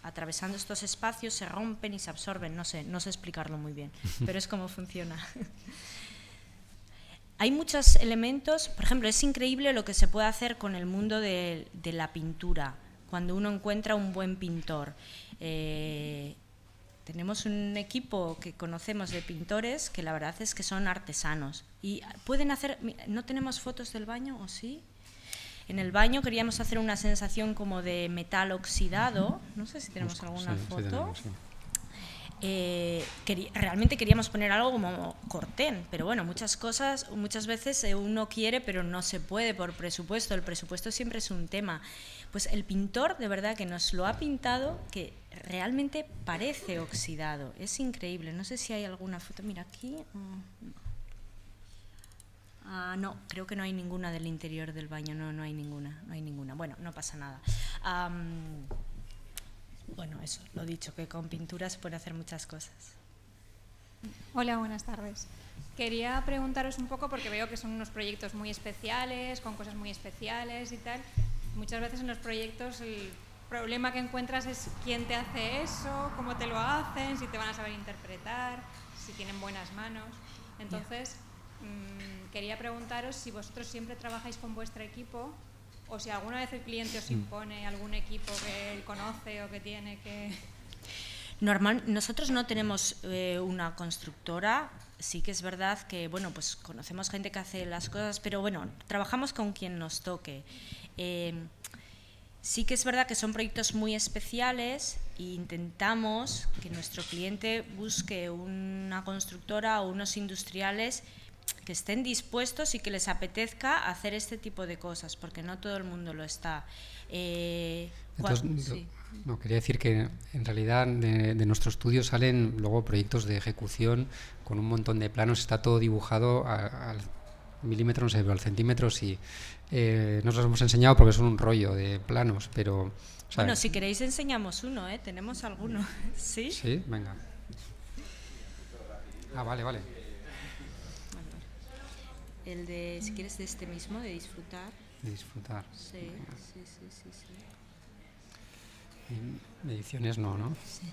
S1: atravesando estos espacios, se rompen y se absorben. No sé explicarlo muy bien, pero es como funciona. Hay muchos elementos, por ejemplo, es increíble lo que se puede hacer con el mundo de la pintura, cuando uno encuentra un buen pintor. Tenemos un equipo que conocemos de pintores que la verdad es que son artesanos y pueden hacer. ¿No tenemos fotos del baño o sí? En el baño queríamos hacer una sensación como de metal oxidado. No sé si tenemos alguna foto. Sí, tenemos, sí. Realmente queríamos poner algo como cortén, pero bueno, muchas veces uno quiere pero no se puede por presupuesto. El presupuesto siempre es un tema. Pues el pintor de verdad que nos lo ha pintado, que realmente parece oxidado, es increíble. No sé si hay alguna foto, mira aquí. No, creo que no hay ninguna del interior del baño, no hay ninguna. Bueno, no pasa nada. Bueno, eso, lo dicho, que con pintura se pueden hacer muchas cosas.
S4: Hola, buenas tardes. Quería preguntaros un poco, porque veo que son unos proyectos muy especiales, con cosas muy especiales y tal. Muchas veces en los proyectos el problema que encuentras es quién te hace eso, cómo te lo hacen, si te van a saber interpretar, si tienen buenas manos. Entonces, quería preguntaros si vosotros siempre trabajáis con vuestro equipo o si alguna vez el cliente os impone algún equipo que él conoce o que tiene que...
S1: Nosotros no tenemos una constructora. Sí que es verdad que, bueno, pues conocemos gente que hace las cosas, pero bueno, trabajamos con quien nos toque. Sí que es verdad que son proyectos muy especiales e intentamos que nuestro cliente busque una constructora o unos industriales que estén dispuestos y que les apetezca hacer este tipo de cosas, porque no todo el mundo lo está.
S2: Entonces,
S1: sí.
S2: No, quería decir que en realidad de nuestro estudio salen luego proyectos de ejecución con un montón de planos, está todo dibujado al milímetro, no sé, pero al centímetro sí. Nos los hemos enseñado porque son un rollo de planos, pero... O sea,
S1: bueno, si queréis enseñamos uno, tenemos alguno. ¿Sí?
S2: Sí, venga. Vale.
S1: El de, si quieres, de este mismo, de disfrutar.
S2: De disfrutar.
S1: Sí.
S2: Ediciones no.
S1: Sí.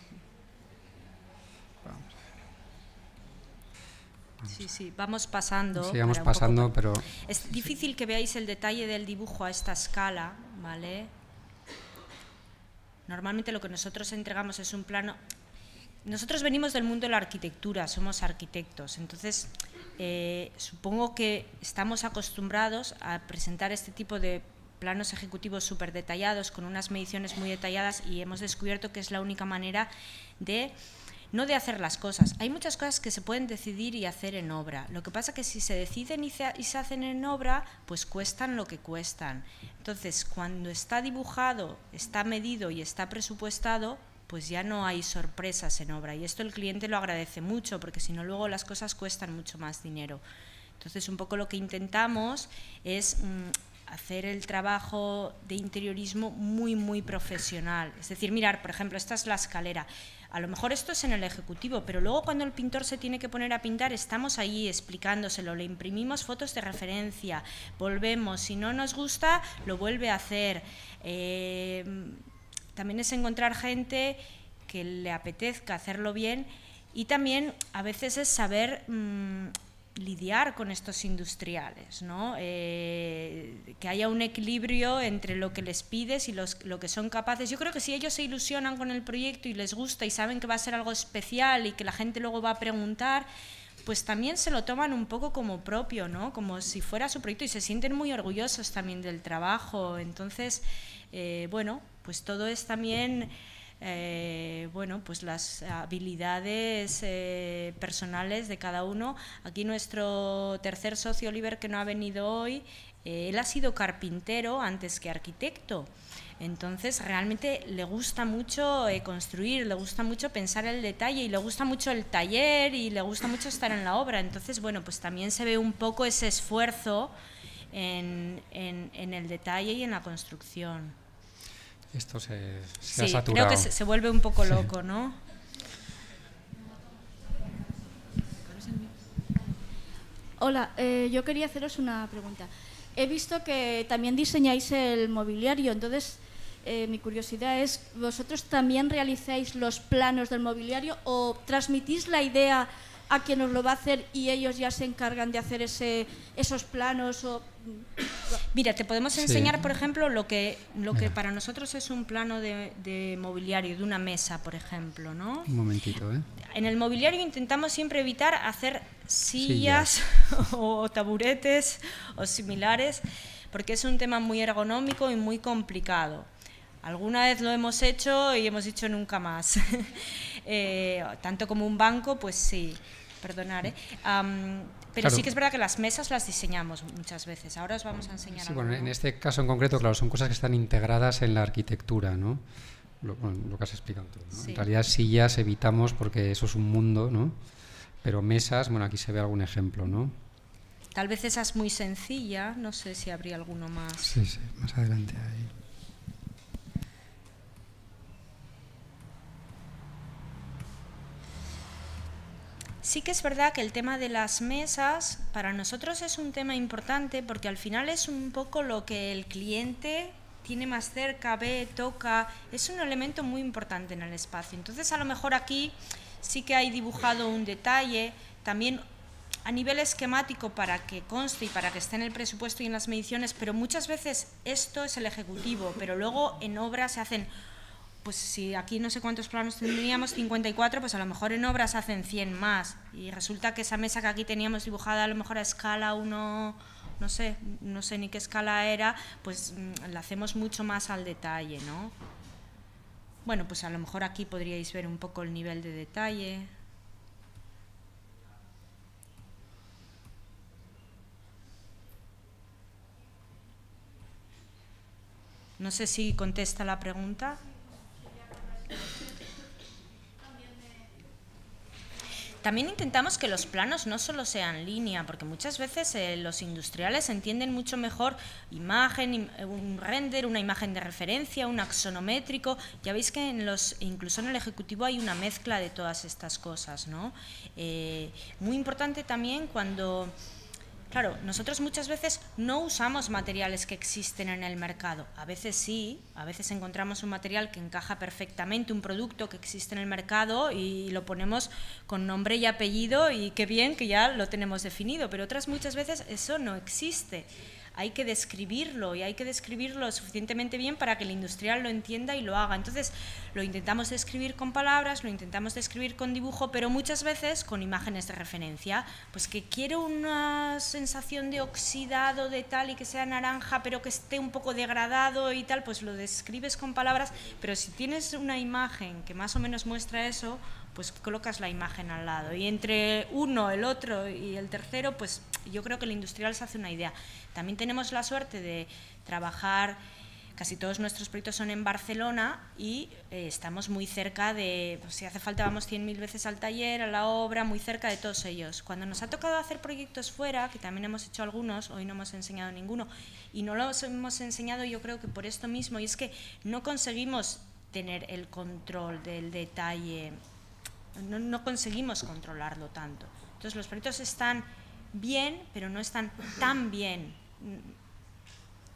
S1: Vamos pasando.
S2: Sí, vamos pasando, pero...
S1: Es difícil que veáis el detalle del dibujo a esta escala, ¿vale? Normalmente lo que nosotros entregamos es un plano... Nosotros venimos del mundo de la arquitectura, somos arquitectos, entonces supongo que estamos acostumbrados a presentar este tipo de planos ejecutivos súper detallados, con unas mediciones muy detalladas, y hemos descubierto que es la única manera de no de hacer las cosas. Hay muchas cosas que se pueden decidir y hacer en obra. Lo que pasa es que si se deciden y se hacen en obra, pues cuestan lo que cuestan. Entonces, cuando está dibujado, está medido y está presupuestado, pues ya no hay sorpresas en obra. Y esto el cliente lo agradece mucho, porque si no luego las cosas cuestan mucho más dinero. Entonces, un poco lo que intentamos es hacer el trabajo de interiorismo muy, muy profesional. Es decir, mirar, por ejemplo, esta es la escalera. A lo mejor esto es en el ejecutivo, pero luego cuando el pintor se tiene que poner a pintar, estamos ahí explicándoselo, le imprimimos fotos de referencia, volvemos, si no nos gusta, lo vuelve a hacer. También es encontrar gente que le apetezca hacerlo bien y también a veces es saber lidiar con estos industriales, ¿no? Que haya un equilibrio entre lo que les pides y lo que son capaces. Yo creo que si ellos se ilusionan con el proyecto y les gusta y saben que va a ser algo especial y que la gente luego va a preguntar, pues también se lo toman un poco como propio, ¿no? Como si fuera su proyecto y se sienten muy orgullosos también del trabajo. Entonces, bueno, pues todo es también... bueno, pues las habilidades personales de cada uno. Aquí nuestro tercer socio, Oliver, que no ha venido hoy, él ha sido carpintero antes que arquitecto. Entonces realmente le gusta mucho construir, le gusta mucho pensar el detalle y le gusta mucho el taller y le gusta mucho estar en la obra. Entonces, bueno, pues también se ve un poco ese esfuerzo en el detalle y en la construcción.
S2: Esto se
S1: sí,
S2: ha saturado.
S1: Creo que se vuelve un poco loco, ¿no?
S5: Hola, yo quería haceros una pregunta. He visto que también diseñáis el mobiliario, entonces mi curiosidad es, ¿vosotros también realizáis los planos del mobiliario o transmitís la idea a quien os lo va a hacer y ellos ya se encargan de hacer esos planos?
S1: Mira, te podemos enseñar, por ejemplo, lo que para nosotros es un plano de mobiliario, de una mesa, por ejemplo, ¿no?
S2: Un momentito, ¿eh?
S1: En el mobiliario intentamos siempre evitar hacer sillas o taburetes o similares, porque es un tema muy ergonómico y muy complicado. Alguna vez lo hemos hecho y hemos dicho nunca más. Tanto como un banco, pues sí, perdonar, pero claro, sí que es verdad que las mesas las diseñamos muchas veces. Ahora os vamos a enseñar algo.
S2: Bueno, en este caso en concreto, claro, son cosas que están integradas en la arquitectura, ¿no? Lo que has explicado tú, ¿no? Sí. En realidad sillas evitamos porque eso es un mundo, ¿no? Pero mesas, bueno, aquí se ve algún ejemplo, ¿no?
S1: Tal vez esa es muy sencilla, no sé si habría alguno más.
S2: Sí, sí, más adelante ahí.
S1: Sí que es verdad que el tema de las mesas para nosotros es un tema importante porque al final es un poco lo que el cliente tiene más cerca, ve, toca, es un elemento muy importante en el espacio. Entonces a lo mejor aquí sí que hay dibujado un detalle, también a nivel esquemático para que conste y para que esté en el presupuesto y en las mediciones, pero muchas veces esto es el ejecutivo, pero luego en obra se hacen... Pues si aquí no sé cuántos planos tendríamos, 54, pues a lo mejor en obras hacen 100 más. Y resulta que esa mesa que aquí teníamos dibujada a lo mejor a escala 1, no sé ni qué escala era, pues la hacemos mucho más al detalle, ¿no? Bueno, pues a lo mejor aquí podríais ver un poco el nivel de detalle. No sé si contesta la pregunta. También intentamos que los planos no solo sean línea, porque muchas veces los industriales entienden mucho mejor imagen, un render, una imagen de referencia, un axonométrico. Ya veis que incluso en el ejecutivo hay una mezcla de todas estas cosas, ¿no? Muy importante también cuando... Claro, nosotros muchas veces no usamos materiales que existen en el mercado. A veces sí, a veces encontramos un material que encaja perfectamente, un producto que existe en el mercado y lo ponemos con nombre y apellido y qué bien que ya lo tenemos definido, pero otras muchas veces eso no existe. hay que describirlo y hay que describirlo suficientemente bien para que el industrial lo entienda y lo haga. Entonces lo intentamos describir con palabras, lo intentamos describir con dibujo, pero muchas veces con imágenes de referencia. Pues que quiero una sensación de oxidado, de tal, y que sea naranja, pero que esté un poco degradado y tal, pues lo describes con palabras, pero si tienes una imagen que más o menos muestra eso, pues colocas la imagen al lado. Y entre uno, el otro y el tercero, pues yo creo que el industrial se hace una idea. También tenemos la suerte de trabajar, casi todos nuestros proyectos son en Barcelona y estamos muy cerca de, pues si hace falta vamos 100.000 veces al taller, a la obra, muy cerca de todos ellos. Cuando nos ha tocado hacer proyectos fuera, que también hemos hecho algunos, hoy no hemos enseñado ninguno, y no los hemos enseñado yo creo que por esto mismo, y es que no conseguimos tener el control del detalle, no conseguimos controlarlo tanto. Entonces los proyectos están bien, pero no están tan bien.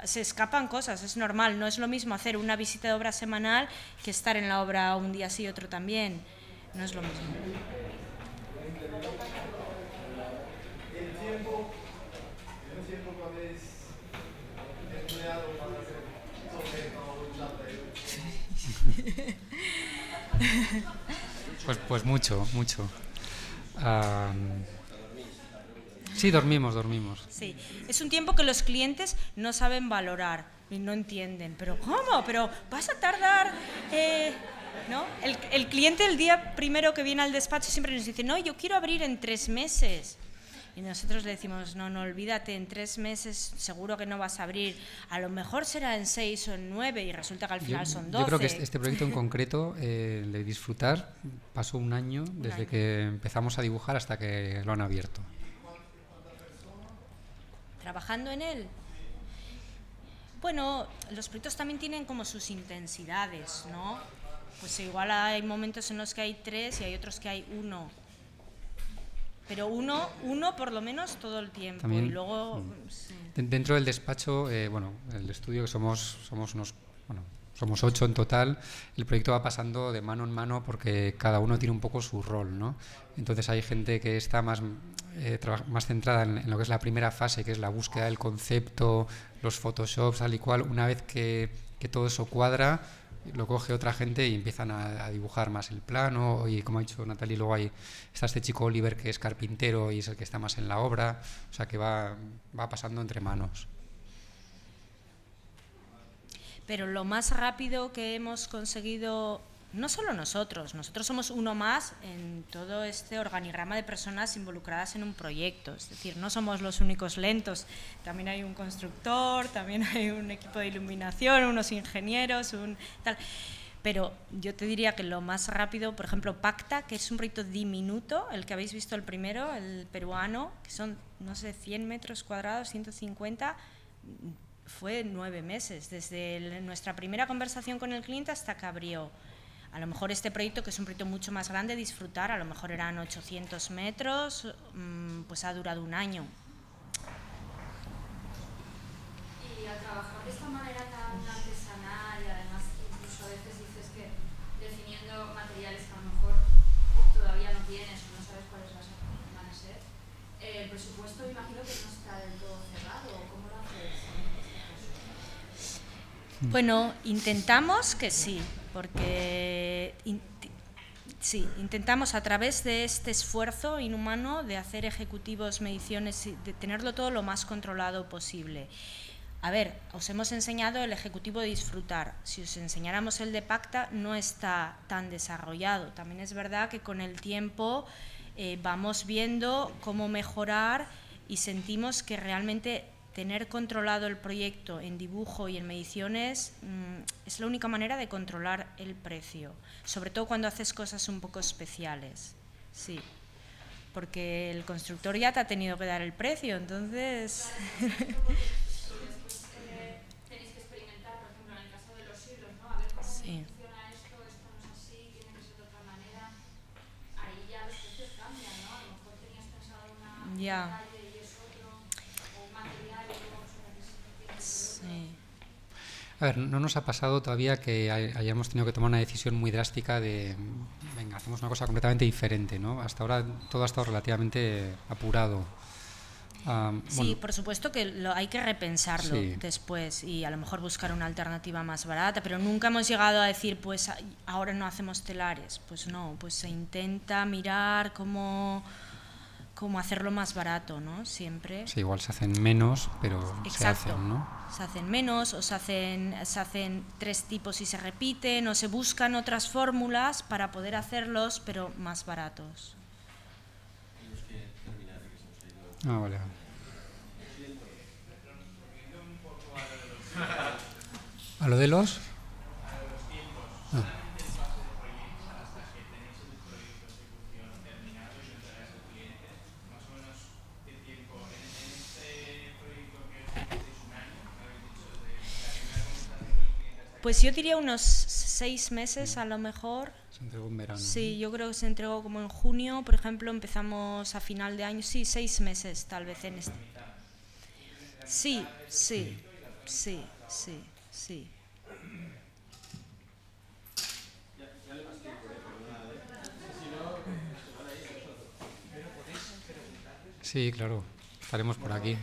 S1: Se escapan cosas, es normal, no es lo mismo hacer una visita de obra semanal que estar en la obra un día sí y otro también, no es lo mismo.
S2: Pues mucho. Sí, dormimos.
S1: Sí, es un tiempo que los clientes no saben valorar y no entienden. ¿Pero cómo? ¿Pero vas a tardar? ¿No? El cliente el día primero que viene al despacho siempre nos dice, no, yo quiero abrir en 3 meses. Y nosotros le decimos, no, olvídate, en 3 meses seguro que no vas a abrir, a lo mejor será en 6 o en 9 y resulta que al final son 12.
S2: Yo creo que este proyecto en concreto, de disfrutar, pasó un año desde que empezamos a dibujar hasta que lo han abierto.
S1: ¿Trabajando en él? Bueno, los proyectos también tienen como sus intensidades, ¿no? Pues igual hay momentos en los que hay 3 y hay otros que hay 1. Pero uno por lo menos todo el tiempo.
S2: También,
S1: y luego sí.
S2: Dentro del despacho, el estudio que somos 8 en total, el proyecto va pasando de mano en mano porque cada uno tiene un poco su rol, ¿no? Entonces hay gente que está más centrada en lo que es la primera fase, que es la búsqueda del concepto, los photoshops, tal y cual. Una vez que todo eso cuadra, lo coge otra gente y empiezan a dibujar más el plano. Y como ha dicho Natalie, luego está este chico Oliver que es carpintero y es el que está más en la obra, o sea que va pasando entre manos.
S1: Pero lo más rápido que hemos conseguido, no solo nosotros somos uno más en todo este organigrama de personas involucradas en un proyecto, es decir, no somos los únicos lentos, también hay un constructor, también hay un equipo de iluminación, unos ingenieros, tal. Pero yo te diría que lo más rápido, por ejemplo, Pacta, que es un proyecto diminuto, el que habéis visto el primero, el peruano, que son, no sé, 100 metros cuadrados, 150, fue 9 meses, desde nuestra primera conversación con el cliente hasta que abrió. A lo mejor este proyecto, que es un proyecto mucho más grande, disfrutar, a lo mejor eran 800 metros, pues ha durado un año.
S5: Y al trabajar de esta manera tan artesanal y además incluso a veces dices que definiendo materiales que a lo mejor todavía no tienes o no sabes cuáles van a ser, el presupuesto imagino que no está del todo cerrado. ¿Cómo lo haces?
S1: Bueno, intentamos que sí, porque intentamos a través de este esfuerzo inhumano de hacer ejecutivos, mediciones, de tenerlo todo lo más controlado posible. A ver, os hemos enseñado el ejecutivo de disfrutar. Si os enseñáramos el de Pacta, no está tan desarrollado. También es verdad que con el tiempo vamos viendo cómo mejorar y sentimos que realmente tener controlado el proyecto en dibujo y en mediciones es la única manera de controlar el precio, sobre todo cuando haces cosas un poco especiales, sí, porque el constructor ya te ha tenido que dar el precio, entonces...
S5: Tenéis que experimentar, por ejemplo, en el caso de los hilos, ¿no? A ver cómo funciona esto no es así, tiene que ser de otra manera. Ahí ya los precios cambian, ¿no? A lo mejor tenías pensado una detalle y es otro, o un material y luego resulta que sí.
S1: Sí.
S2: A ver, no nos ha pasado todavía que hayamos tenido que tomar una decisión muy drástica de, venga, hacemos una cosa completamente diferente, ¿no? Hasta ahora todo ha estado relativamente apurado.
S1: Sí, por supuesto que hay que repensarlo
S2: sí.
S1: después y a lo mejor buscar una alternativa más barata, pero nunca hemos llegado a decir, pues ahora no hacemos telares. Pues no, pues se intenta mirar cómo hacerlo más barato, ¿no? Siempre.
S2: Sí, igual se hacen menos, pero
S1: Exacto.
S2: se hacen, ¿no?
S1: Se hacen menos o se hacen 3 tipos y se repiten, o se buscan otras fórmulas para poder hacerlos, pero más baratos.
S2: Vale. ¿A lo de los?
S1: Pues yo diría unos 6 meses a lo mejor.
S2: Se entregó en verano.
S1: Sí, yo creo que se entregó como en junio, por ejemplo, empezamos a final de año. Sí, 6 meses tal vez en este. Sí.
S2: Sí, claro, estaremos por aquí.